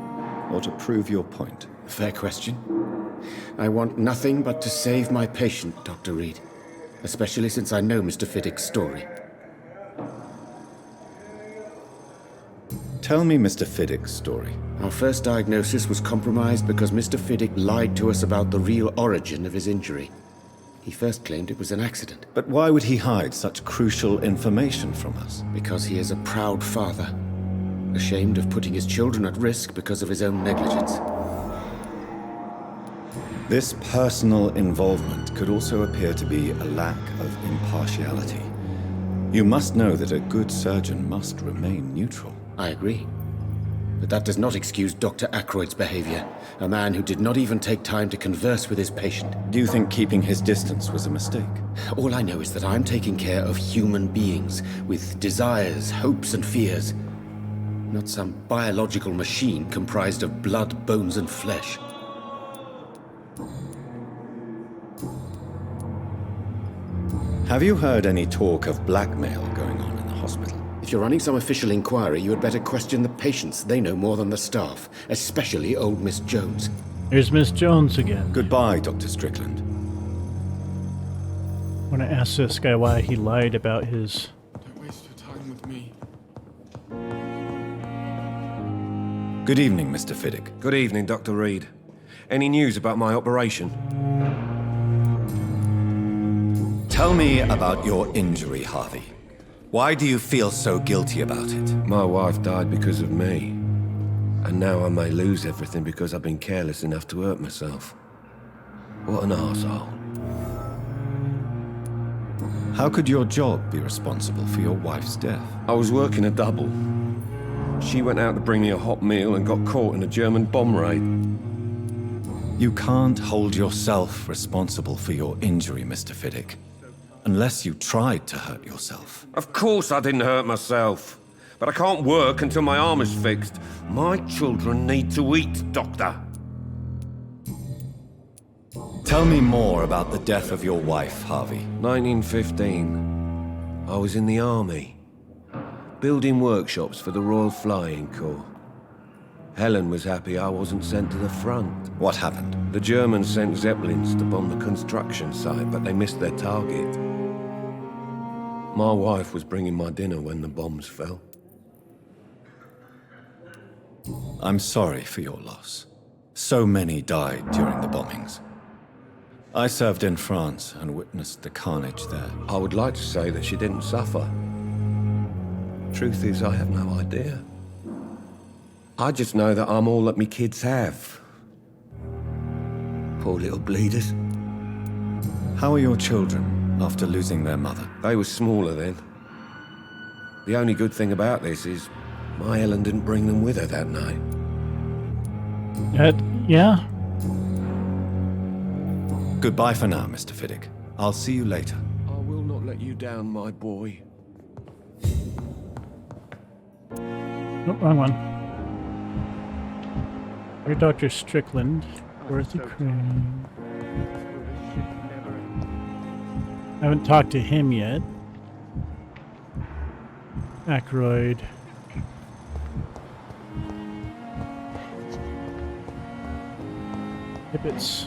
or to prove your point? Fair question. I want nothing but to save my patient, Dr. Reid. Especially since I know Mr. Fiddick's story. Tell me Mr. Fiddick's story. Our first diagnosis was compromised because Mr. Fiddick lied to us about the real origin of his injury. He first claimed it was an accident. But why would he hide such crucial information from us? Because he is a proud father, ashamed of putting his children at risk because of his own negligence. This personal involvement could also appear to be a lack of impartiality. You must know that a good surgeon must remain neutral. I agree. But that does not excuse Dr. Ackroyd's behavior, a man who did not even take time to converse with his patient. Do you think keeping his distance was a mistake? All I know is that I'm taking care of human beings with desires, hopes, and fears. Not some biological machine comprised of blood, bones, and flesh. Have you heard any talk of blackmail going on in the hospital? If you're running some official inquiry, you had better question the patients. They know more than the staff, especially old Miss Jones. Here's Miss Jones again. Goodbye, Dr. Strickland. I want to ask this guy why he lied about his... Don't waste your time with me. Good evening, Mr. Fiddick. Good evening, Dr. Reid. Any news about my operation? Tell me about your injury, Harvey. Why do you feel so guilty about it? My wife died because of me. And now I may lose everything because I've been careless enough to hurt myself. What an arsehole. How could your job be responsible for your wife's death? I was working a double. She went out to bring me a hot meal and got caught in a German bomb raid. You can't hold yourself responsible for your injury, Mr. Fiddick. Unless you tried to hurt yourself. Of course I didn't hurt myself. But I can't work until my arm is fixed. My children need to eat, Doctor. Tell me more about the death of your wife, Harvey. 1915. I was in the army. Building workshops for the Royal Flying Corps. Helen was happy I wasn't sent to the front. What happened? The Germans sent Zeppelins to bomb the construction site, but they missed their target. My wife was bringing my dinner when the bombs fell. I'm sorry for your loss. So many died during the bombings. I served in France and witnessed the carnage there. I would like to say that she didn't suffer. Truth is, I have no idea. I just know that I'm all that me kids have. Poor little bleeders. How are your children after losing their mother? They were smaller then. The only good thing about this is my Ellen didn't bring them with her that night. Yeah. Goodbye for now, Mr. Fiddick. I'll see you later. I will not let you down, my boy. Oh, wrong one. You're Dr. Strickland. Dorothy Crane. I haven't talked to him yet. Ackroyd. Tippets.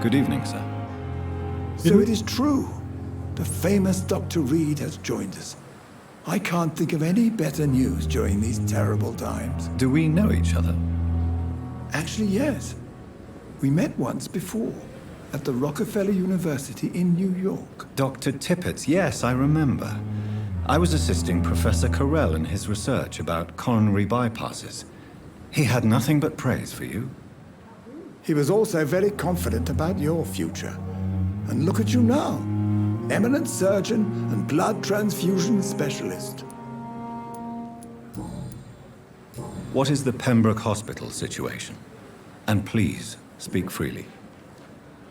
Good evening, sir. So it is true. The famous Dr. Reid has joined us. I can't think of any better news during these terrible times. Do we know each other? Actually, yes. We met once before, at the Rockefeller University in New York. Dr. Tippett, yes, I remember. I was assisting Professor Carell in his research about coronary bypasses. He had nothing but praise for you. He was also very confident about your future. And look at you now. Eminent surgeon and blood transfusion specialist. What is the Pembroke Hospital situation? And please, speak freely.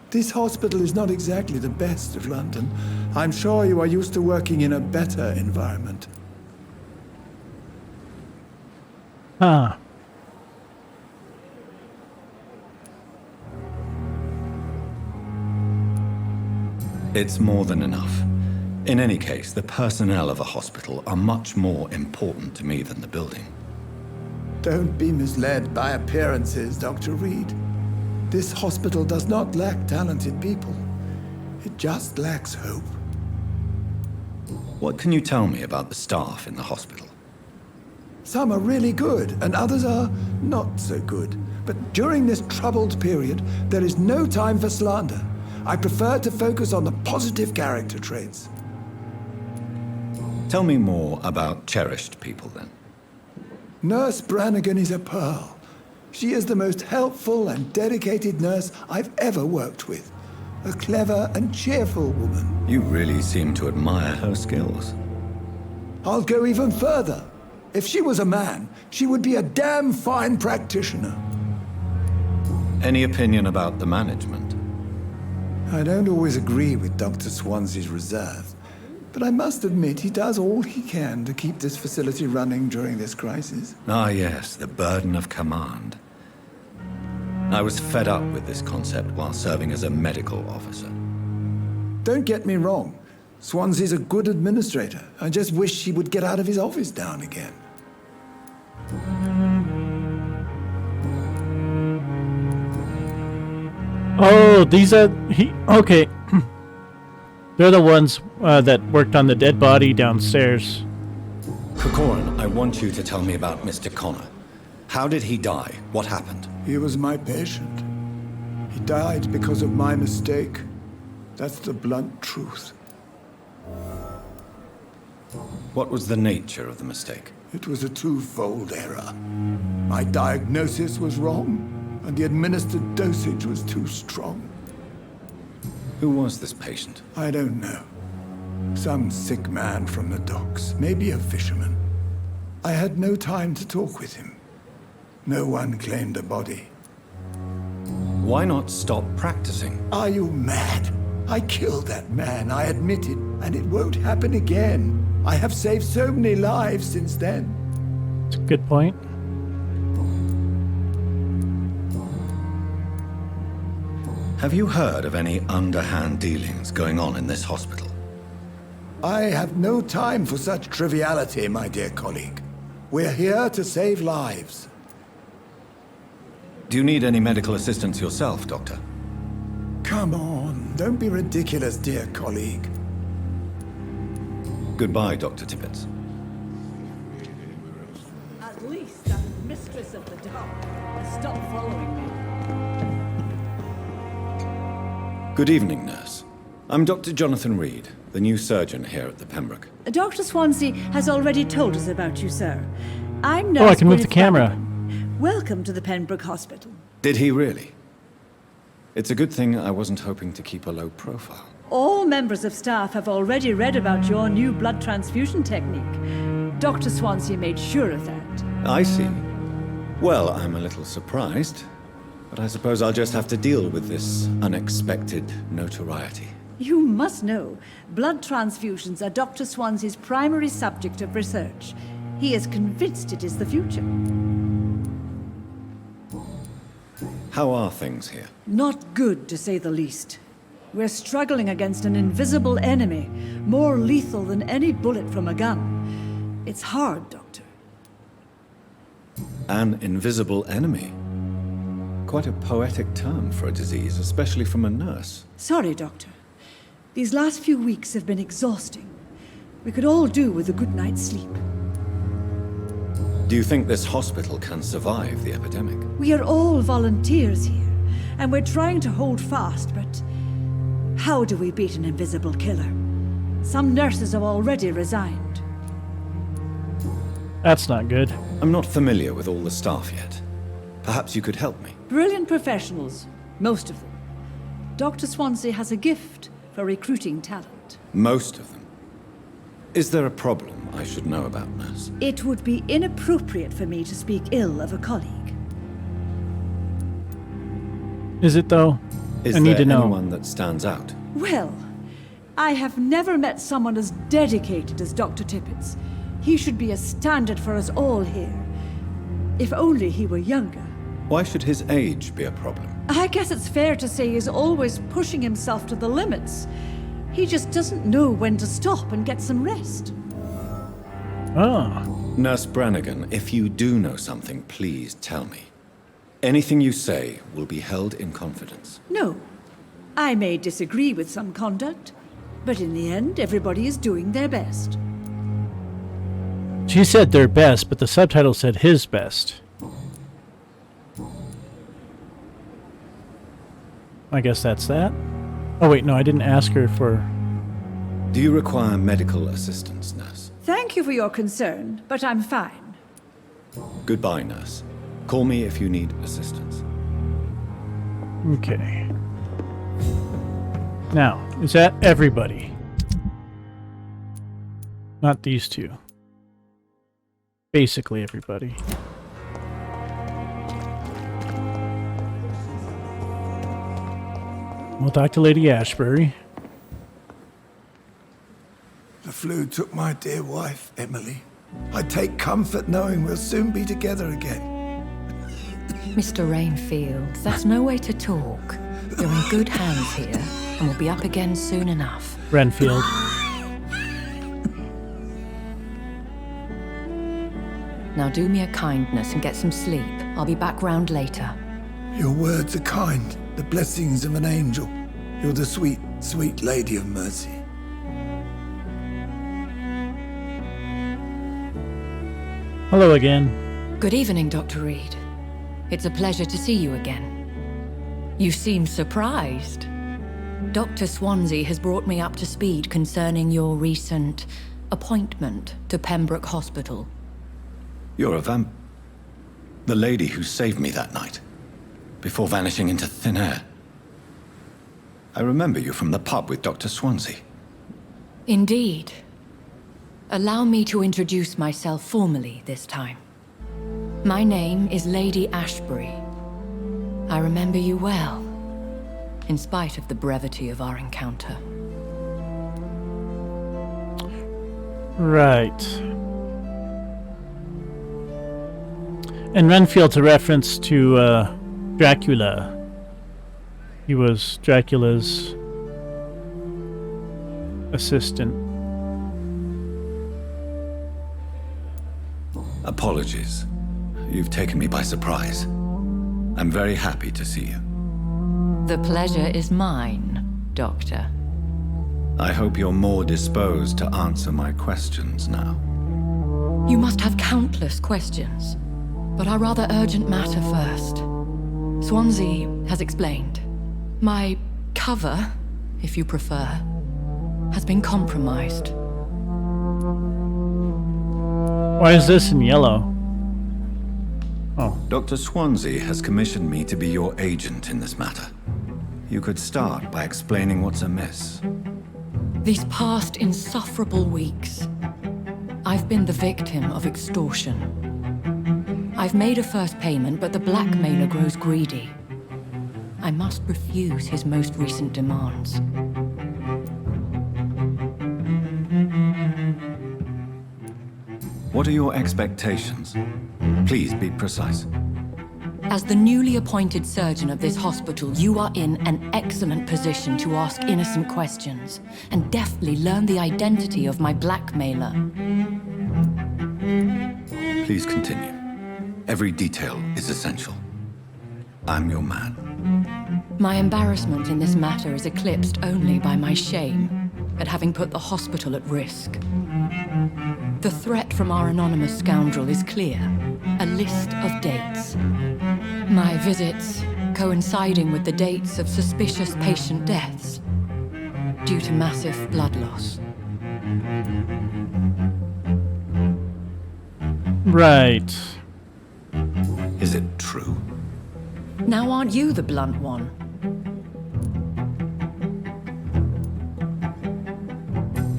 This hospital is not exactly the best of London. I'm sure you are used to working in a better environment. Huh. It's more than enough. In any case, the personnel of a hospital are much more important to me than the building. Don't be misled by appearances, Dr. Reid. This hospital does not lack talented people. It just lacks hope. What can you tell me about the staff in the hospital? Some are really good, and others are not so good. But during this troubled period, there is no time for slander. I prefer to focus on the positive character traits. Tell me more about cherished people, then. Nurse Brannigan is a pearl. She is the most helpful and dedicated nurse I've ever worked with. A clever and cheerful woman. You really seem to admire her skills. I'll go even further. If she was a man, she would be a damn fine practitioner. Any opinion about the management? I don't always agree with Dr. Swansea's reserve, but I must admit he does all he can to keep this facility running during this crisis. Ah, yes, the burden of command. I was fed up with this concept while serving as a medical officer. Don't get me wrong. Swansea's a good administrator. I just wish he would get out of his office now and again. Oh, these are... Okay. They're the ones that worked on the dead body downstairs. Corcoran, I want you to tell me about Mr. Connor. How did he die? What happened? He was my patient. He died because of my mistake. That's the blunt truth. What was the nature of the mistake? It was a twofold error. My diagnosis was wrong, and the administered dosage was too strong. Who was this patient? I don't know. Some sick man from the docks, maybe a fisherman. I had no time to talk with him. No one claimed a body. Why not stop practicing? Are you mad? I killed that man, I admit it, and it won't happen again. I have saved so many lives since then. That's a good point. Have you heard of any underhand dealings going on in this hospital? I have no time for such triviality, my dear colleague. We're here to save lives. Do you need any medical assistance yourself, Doctor? Come on, don't be ridiculous, dear colleague. Goodbye, Dr. Tippett. At least I'm mistress of the dark. Stop following me. Good evening, nurse. I'm Dr. Jonathan Reid, the new surgeon here at the Pembroke. Dr. Swansea has already told us about you, sir. I'm Nurse Oh, I can move the Gwyneth camera. Bannigan. Welcome to the Pembroke Hospital. Did he really? It's a good thing I wasn't hoping to keep a low profile. All members of staff have already read about your new blood transfusion technique. Dr. Swansea made sure of that. I see. Well, I'm a little surprised, but I suppose I'll just have to deal with this unexpected notoriety. You must know, blood transfusions are Dr. Swansea's primary subject of research. He is convinced it is the future. How are things here? Not good, to say the least. We're struggling against an invisible enemy, more lethal than any bullet from a gun. It's hard, Doctor. An invisible enemy? Quite a poetic term for a disease, especially from a nurse. Sorry, Doctor. These last few weeks have been exhausting. We could all do with a good night's sleep. Do you think this hospital can survive the epidemic? We are all volunteers here, and we're trying to hold fast, but how do we beat an invisible killer? Some nurses have already resigned. That's not good. I'm not familiar with all the staff yet. Perhaps you could help me. Brilliant professionals, most of them. Dr. Swansea has a gift for recruiting talent. Most of them. Is there a problem I should know about, nurse? It would be inappropriate for me to speak ill of a colleague. Is it though? Is I need there to know. anyone that stands out? Well, I have never met someone as dedicated as Dr. Tippett's. He should be a standard for us all here. If only he were younger. Why should his age be a problem? I guess it's fair to say he's always pushing himself to the limits. He just doesn't know when to stop and get some rest. Oh. Nurse Brannigan, if you do know something, please tell me. Anything you say will be held in confidence. No. I may disagree with some conduct, but in the end, everybody is doing their best. She said their best, but the subtitle said his best. I guess that's that. Oh wait, no, I didn't ask her for... Do you require medical assistance, nurse? Thank you for your concern, but I'm fine. Goodbye, nurse. Call me if you need assistance. Okay. Now, is that everybody? Not these two. Basically everybody. We'll talk to Lady Ashbury. The flu took my dear wife, Emily. I take comfort knowing we'll soon be together again. Mr. Rainfield, that's no way to talk. You're in good hands here, and we'll be up again soon enough. Renfield. Now do me a kindness and get some sleep. I'll be back round later. Your words are kind, the blessings of an angel. You're the sweet, sweet Lady of Mercy. Hello again. Good evening, Dr. Reid. It's a pleasure to see you again. You seem surprised. Dr. Swansea has brought me up to speed concerning your recent appointment to Pembroke Hospital. You're a the lady who saved me that night, before vanishing into thin air. I remember you from the pub with Dr. Swansea. Indeed. Allow me to introduce myself formally this time. My name is Lady Ashbury. I remember you well, in spite of the brevity of our encounter. Right. And Renfield's a reference to Dracula. He was Dracula's assistant. Apologies. You've taken me by surprise. I'm very happy to see you. The pleasure is mine, Doctor. I hope you're more disposed to answer my questions now. You must have countless questions, but our rather urgent matter first. Swansea has explained. My cover, if you prefer, has been compromised. Why is this in yellow? Oh. Dr. Swansea has commissioned me to be your agent in this matter. You could start by explaining what's amiss. These past insufferable weeks, I've been the victim of extortion. I've made a first payment, but the blackmailer grows greedy. I must refuse his most recent demands. What are your expectations? Please be precise. As the newly appointed surgeon of this hospital, you are in an excellent position to ask innocent questions and deftly learn the identity of my blackmailer. Please continue. Every detail is essential. I'm your man. My embarrassment in this matter is eclipsed only by my shame at having put the hospital at risk. The threat from our anonymous scoundrel is clear. A list of dates. My visits coinciding with the dates of suspicious patient deaths due to massive blood loss. Right. Is it true? Now aren't you the blunt one?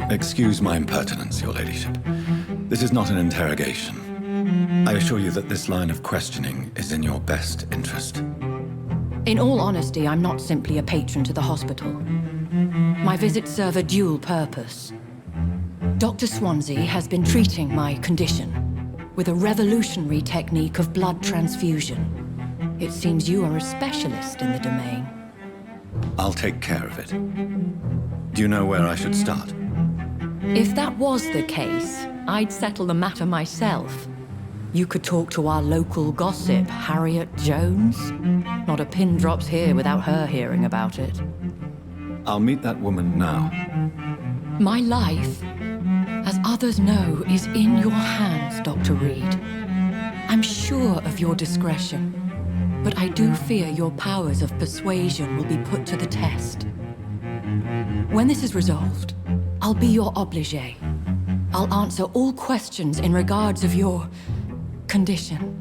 Excuse my impertinence, your ladyship. This is not an interrogation. I assure you that this line of questioning is in your best interest. In all honesty, I'm not simply a patron to the hospital. My visits serve a dual purpose. Dr. Swansea has been treating my condition with a revolutionary technique of blood transfusion. It seems you are a specialist in the domain. I'll take care of it. Do you know where I should start? If that was the case, I'd settle the matter myself. You could talk to our local gossip, Harriet Jones. Not a pin drops here without her hearing about it. I'll meet that woman now. My life, as others know, is in your hands, Dr. Reid. I'm sure of your discretion, but I do fear your powers of persuasion will be put to the test. When this is resolved, I'll be your obligé. I'll answer all questions in regards of your condition.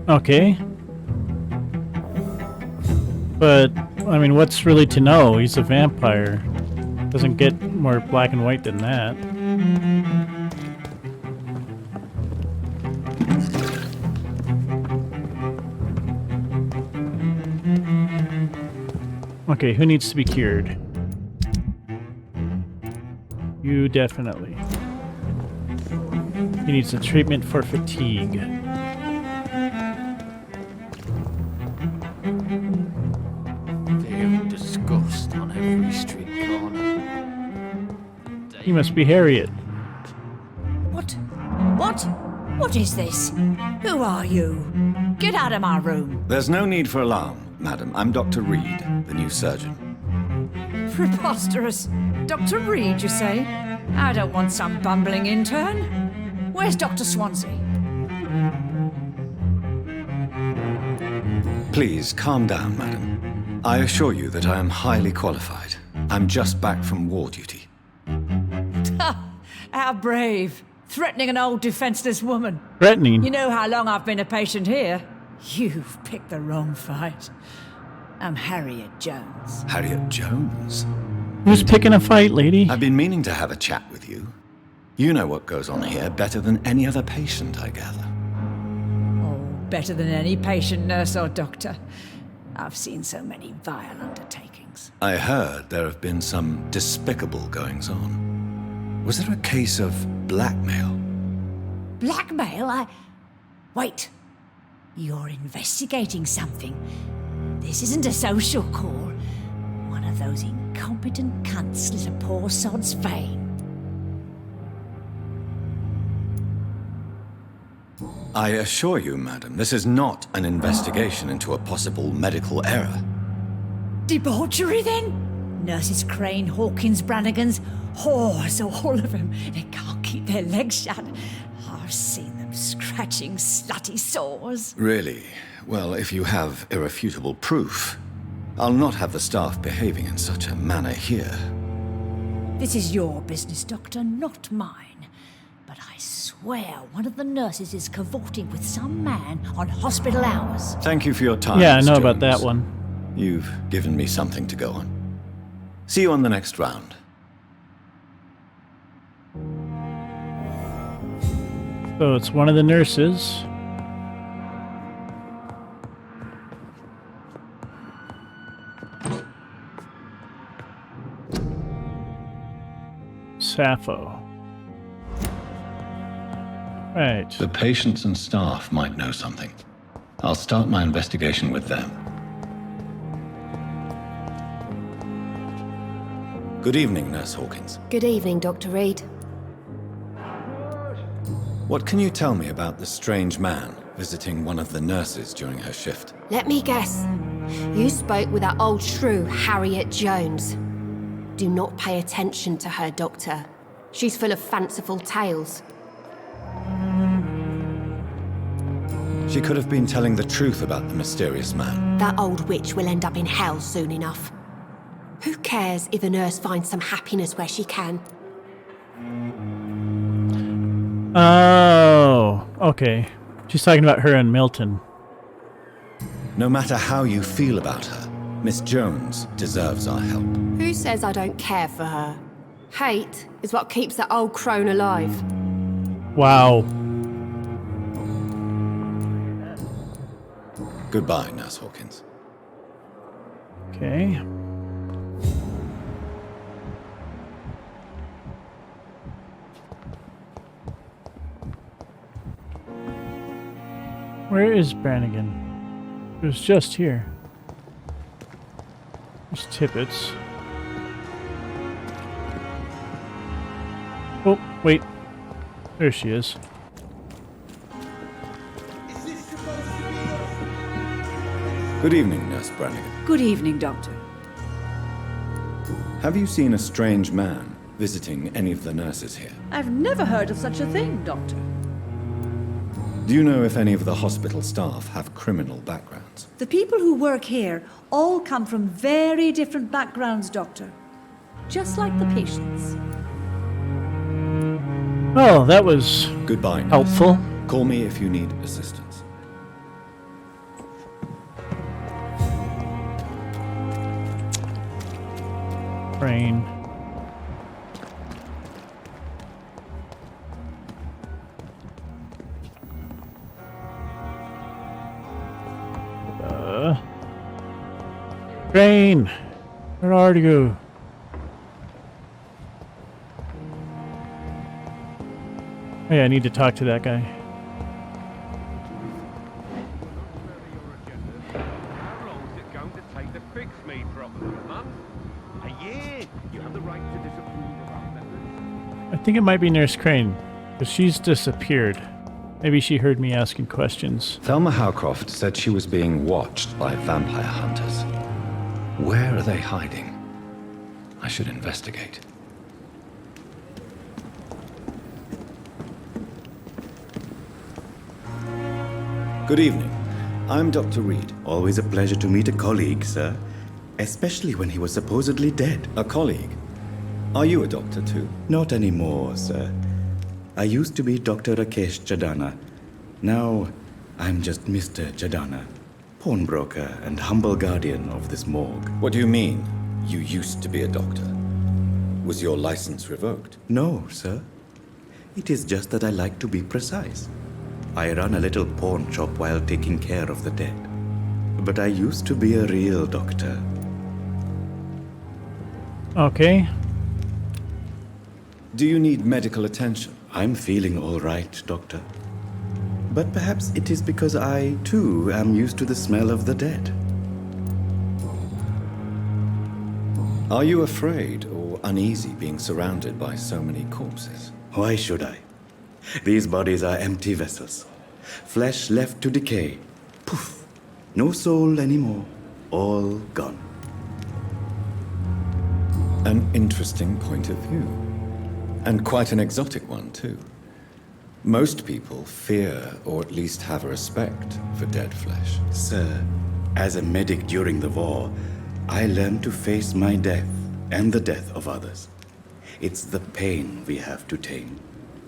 Okay. But, I mean, what's really to know? He's a vampire. Doesn't get more black and white than that. Okay, who needs to be cured? You definitely. He needs a treatment for fatigue. Feel disgust on every street corner. He must be Harriet. What? What is this? Who are you? Get out of my room. There's no need for alarm, madam. I'm Dr. Reid, the new surgeon. Preposterous. Dr. Reid, you say? I don't want some bumbling intern. Where's Dr. Swansea? Please, calm down, madam. I assure you that I am highly qualified. I'm just back from war duty. How brave. Threatening an old defenseless woman. Threatening? You know how long I've been a patient here? You've picked the wrong fight. I'm Harriet Jones. Harriet Jones? Who's picking a fight, lady? I've been meaning to have a chat with you. You know what goes on here better than any other patient, I gather. Oh, better than any patient, nurse, or doctor. I've seen so many vile undertakings. I heard there have been some despicable goings-on. Was there a case of blackmail? Blackmail? Wait. You're investigating something. This isn't a social call. One of those incompetent cunts slit a poor sod's vein. I assure you, madam, this is not an investigation into a possible medical error. Debauchery, then? Nurses Crane, Hawkins, Brannigans, whores, all of them. They can't keep their legs shut. I've seen them scratching slutty sores. Really? Well, if you have irrefutable proof, I'll not have the staff behaving in such a manner here. This is your business, Doctor, not mine. But I swear one of the nurses is cavorting with some man on hospital hours. Thank you for your time, Yeah, I Miss know about Jones. that one. You've given me something to go on. See you on the next round. So it's one of the nurses. Sappho. Right. The patients and staff might know something. I'll start my investigation with them. Good evening, Nurse Hawkins. Good evening, Dr. Reid. What can you tell me about the strange man visiting one of the nurses during her shift? Let me guess. You spoke with that old shrew, Harriet Jones. Do not pay attention to her, Doctor. She's full of fanciful tales. She could have been telling the truth about the mysterious man. That old witch will end up in hell soon enough. Who cares if a nurse finds some happiness where she can? Oh, okay. She's talking about her and Milton. No matter how you feel about her, Miss Jones deserves our help. Who says I don't care for her? Hate is what keeps that old crone alive. Wow. Goodbye, Nurse Hawkins. Okay. Where is Brannigan? It was just here. There's Tippets. Oh, wait. There she is. Good evening, Nurse Brannigan. Good evening, Doctor. Have you seen a strange man visiting any of the nurses here? I've never heard of such a thing, Doctor. Do you know if any of the hospital staff have criminal backgrounds? The people who work here all come from very different backgrounds, Doctor. Just like the patients. Oh, that was Goodbye, nurse. helpful. Call me if you need assistance. Brain. Brain! Where are you? Oh yeah, I need to talk to that guy. How long is it going to take to fix me properly, Mum? A year? You have the right to disapprove of our methods. I think it might be Nurse Crane, because she's disappeared. Maybe she heard me asking questions. Thelma Howcroft said she was being watched by vampire hunters. Where are they hiding? I should investigate. Good evening. I'm Dr. Reid. Always a pleasure to meet a colleague, sir. Especially when he was supposedly dead. A colleague? Are you a doctor too? Not anymore, sir. I used to be Dr. Rakesh Chadana. Now, I'm just Mr. Chadana, pawnbroker and humble guardian of this morgue. What do you mean, you used to be a doctor? Was your license revoked? No, sir. It is just that I like to be precise. I run a little pawn shop while taking care of the dead. But I used to be a real doctor. Okay. Do you need medical attention? I'm feeling all right, Doctor. But perhaps it is because I, too, am used to the smell of the dead. Are you afraid or uneasy being surrounded by so many corpses? Why should I? These bodies are empty vessels. Flesh left to decay. Poof. No soul anymore. All gone. An interesting point of view. And quite an exotic one, too. Most people fear, or at least have a respect, for dead flesh. Sir, as a medic during the war, I learned to face my death and the death of others. It's the pain we have to tame,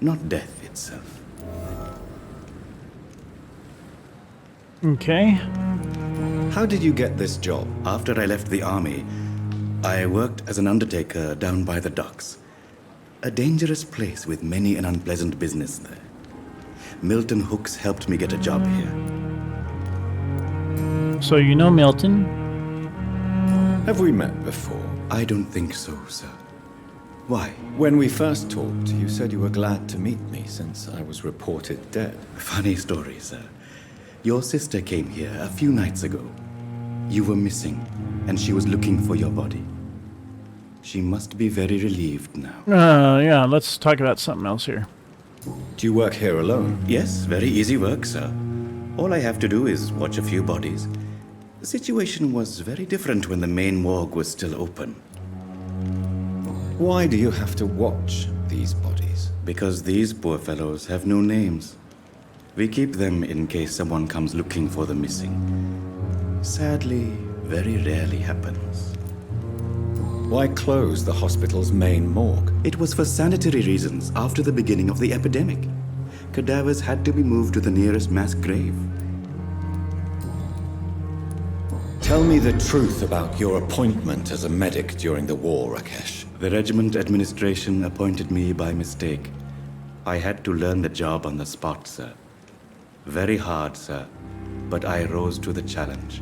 not death itself. Okay. How did you get this job? After I left the army, I worked as an undertaker down by the docks. A dangerous place with many an unpleasant business there. Milton Hooks helped me get a job here. So you know Milton? Have we met before? I don't think so, sir. Why? When we first talked, you said you were glad to meet me since I was reported dead. Funny story, sir. Your sister came here a few nights ago. You were missing, and she was looking for your body. She must be very relieved now. Yeah, let's talk about something else here. Do you work here alone? Yes, very easy work, sir. All I have to do is watch a few bodies. The situation was very different when the main morgue was still open. Why do you have to watch these bodies? Because these poor fellows have no names. We keep them in case someone comes looking for the missing. Sadly, very rarely happens. Why close the hospital's main morgue? It was for sanitary reasons after the beginning of the epidemic. Cadavers had to be moved to the nearest mass grave. Tell me the truth about your appointment as a medic during the war, Rakesh. The regiment administration appointed me by mistake. I had to learn the job on the spot, sir. Very hard, sir, but I rose to the challenge.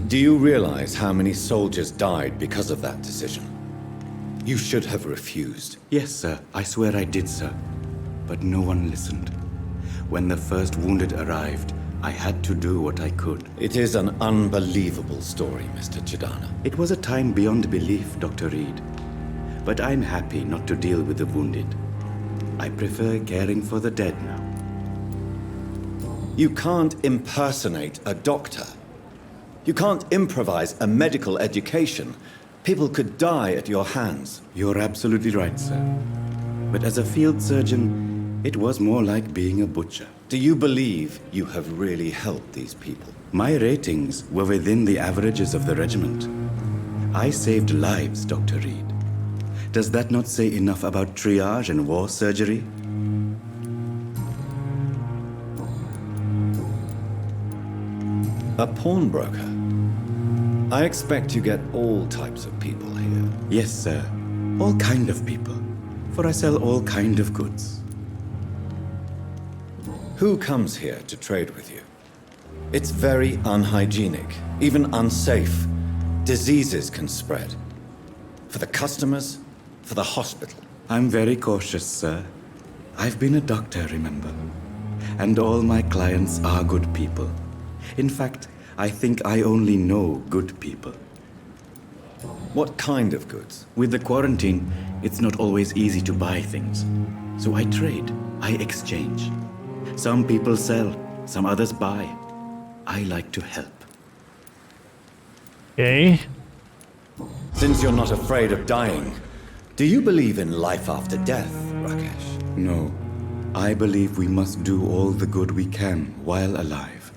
Do you realize how many soldiers died because of that decision? You should have refused. Yes, sir. I swear I did, sir. But no one listened. When the first wounded arrived, I had to do what I could. It is an unbelievable story, Mr. Chidana. It was a time beyond belief, Dr. Reid. But I'm happy not to deal with the wounded. I prefer caring for the dead now. You can't impersonate a doctor. You can't improvise a medical education. People could die at your hands. You're absolutely right, sir. But as a field surgeon, it was more like being a butcher. Do you believe you have really helped these people? My ratings were within the averages of the regiment. I saved lives, Dr. Reid. Does that not say enough about triage and war surgery? A pawnbroker? I expect you get all types of people here. Yes, sir. All kind of people. For I sell all kind of goods. Who comes here to trade with you? It's very unhygienic, even unsafe. Diseases can spread. For the customers, for the hospital. I'm very cautious, sir. I've been a doctor, remember? And all my clients are good people. In fact, I think I only know good people. What kind of goods? With the quarantine, it's not always easy to buy things. So I trade, I exchange. Some people sell, some others buy. I like to help. Okay. Since you're not afraid of dying, do you believe in life after death, Rakesh? No. I believe we must do all the good we can while alive.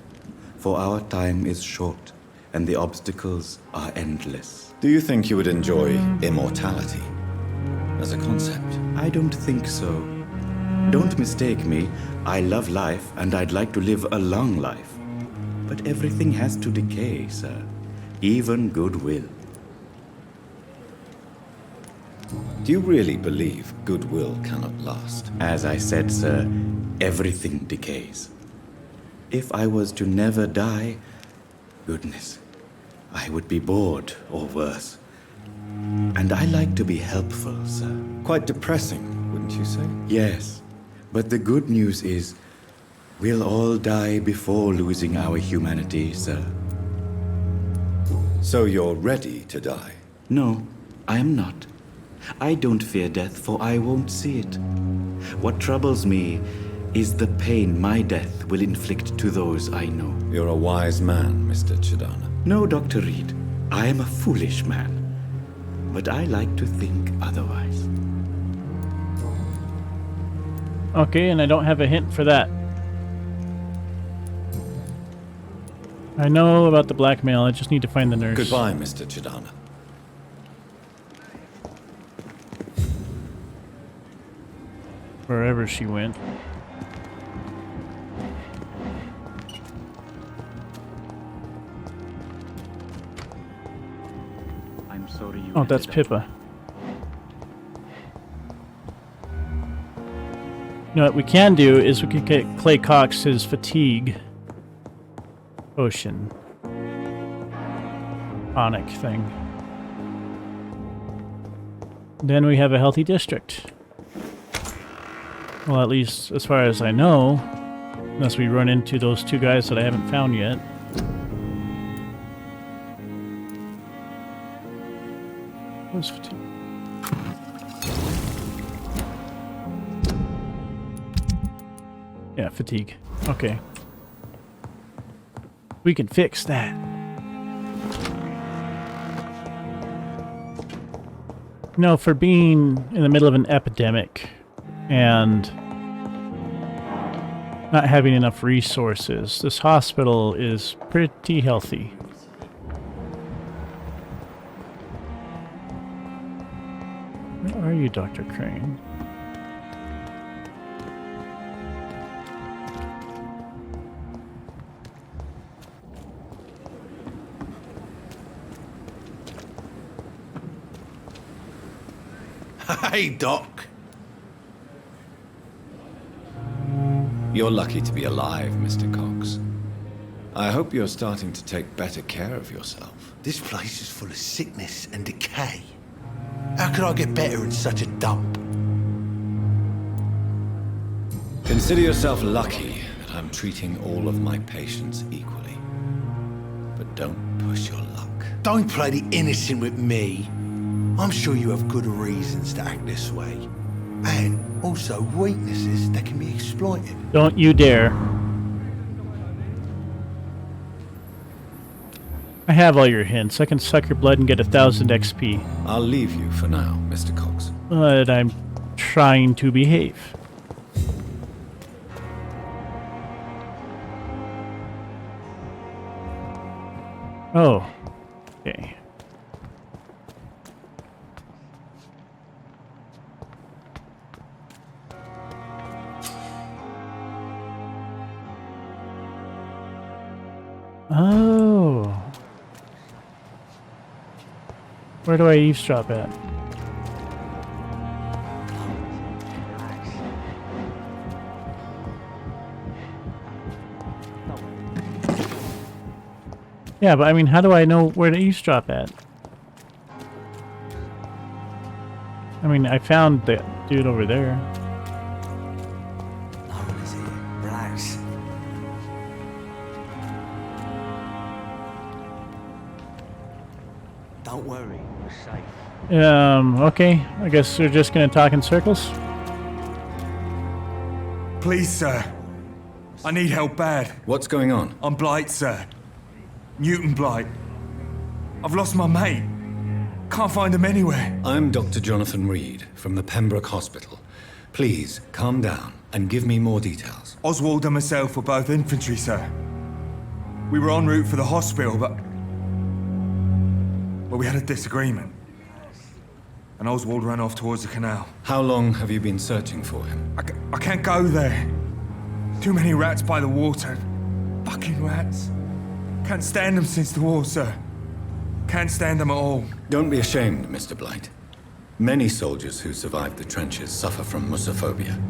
For our time is short, and the obstacles are endless. Do you think you would enjoy immortality as a concept? I don't think so. Don't mistake me. I love life, and I'd like to live a long life. But everything has to decay, sir. Even goodwill. Do you really believe goodwill cannot last? As I said, sir, everything decays. If I was to never die, goodness, I would be bored or worse. And I like to be helpful, sir. Quite depressing, wouldn't you say? Yes, but the good news is we'll all die before losing our humanity, sir. So you're ready to die? No, I am not. I don't fear death, for I won't see it. What troubles me is the pain my death will inflict to those I know. You're a wise man, Mr. Chidana. No, Dr. Reid. I am a foolish man. But I like to think otherwise. Okay, and I don't have a hint for that. I know about the blackmail. I just need to find the nurse. Goodbye, Mr. Chidana. Wherever she went. I'm sorry you Oh, that's ended up- Pippa. You know what we can do is we can get Clay Cox his fatigue potion. Tonic thing. Then we have a healthy district. Well, at least as far as I know. Unless we run into those two guys that I haven't found yet. What's fatigue? Yeah, fatigue. Okay. We can fix that. No, for being in the middle of an epidemic and not having enough resources, this hospital is pretty healthy. Where are you, Dr. Crane? Hey, Doc. You're lucky to be alive, Mr. Cox. I hope you're starting to take better care of yourself. This place is full of sickness and decay. How could I get better in such a dump? Consider yourself lucky that I'm treating all of my patients equally. But don't push your luck. Don't play the innocent with me. I'm sure you have good reasons to act this way. And also weaknesses that can be exploited. Don't you dare. I have all your hints. I can suck your blood and get 1,000 XP. I'll leave you for now, Mr. Cox. But I'm trying to behave. Oh. Okay. Oh. Where do I eavesdrop at? Yeah, but I mean, how do I know where to eavesdrop at? I mean, I found the dude over there. Relax. Don't worry, we're safe. Okay. I guess we're just gonna talk in circles. Please, sir. I need help bad. What's going on? I'm Blight, sir. Newton Blight. I've lost my mate. Can't find him anywhere. I'm Dr. Jonathan Reid from the Pembroke Hospital. Please, calm down and give me more details. Oswald and myself were both infantry, sir. We were en route for the hospital, but... well, we had a disagreement. And Oswald ran off towards the canal. How long have you been searching for him? I can't go there. Too many rats by the water. Fucking rats. Can't stand them since the war, sir. Can't stand them at all. Don't be ashamed, Mr. Blight. Many soldiers who survived the trenches suffer from musophobia.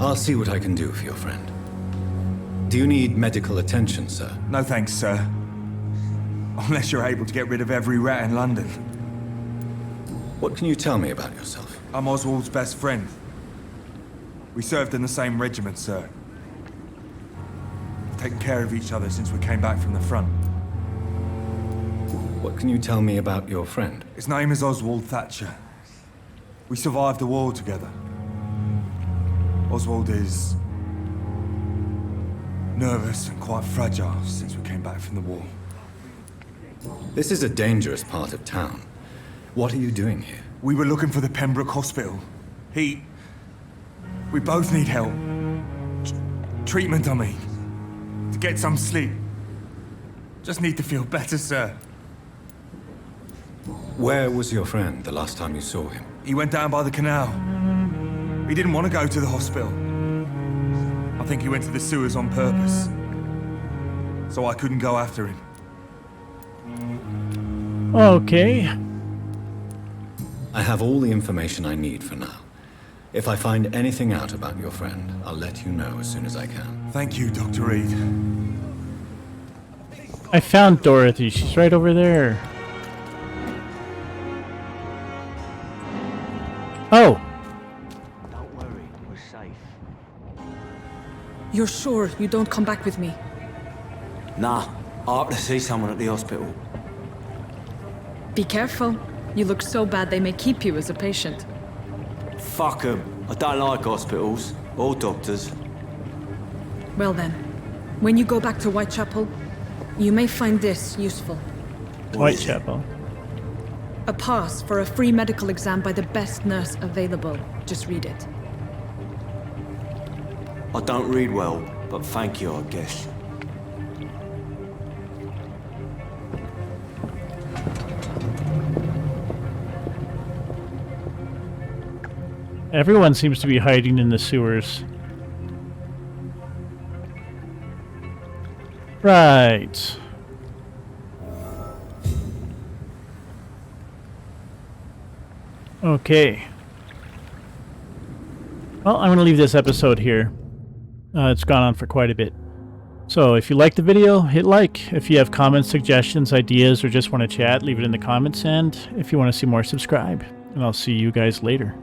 I'll see what I can do for your friend. Do you need medical attention, sir? No thanks, sir. Unless you're able to get rid of every rat in London. What can you tell me about yourself? I'm Oswald's best friend. We served in the same regiment, sir. Taken care of each other since we came back from the front. What can you tell me about your friend? His name is Oswald Thatcher. We survived the war together. Oswald is... nervous and quite fragile since we came back from the war. This is a dangerous part of town. What are you doing here? We were looking for the Pembroke Hospital. We both need help. Treatment, I mean. To get some sleep. Just need to feel better, sir. Where was your friend the last time you saw him? He went down by the canal. He didn't want to go to the hospital. I think he went to the sewers on purpose. So I couldn't go after him. Okay. I have all the information I need for now. If I find anything out about your friend, I'll let you know as soon as I can. Thank you, Dr. Reid. I found Dorothy. She's right over there. Oh! Don't worry, we're safe. You're sure you don't come back with me? Nah, I have to see someone at the hospital. Be careful. You look so bad they may keep you as a patient. Fuck 'em. I don't like hospitals, or doctors. Well then, when you go back to Whitechapel, you may find this useful. Whitechapel. A pass for a free medical exam by the best nurse available. Just read it. I don't read well, but thank you, I guess. Everyone seems to be hiding in the sewers. Right. Okay. Well, I'm going to leave this episode here. It's gone on for quite a bit. So if you liked the video, hit like. If you have comments, suggestions, ideas, or just want to chat, leave it in the comments. And if you want to see more, subscribe. And I'll see you guys later.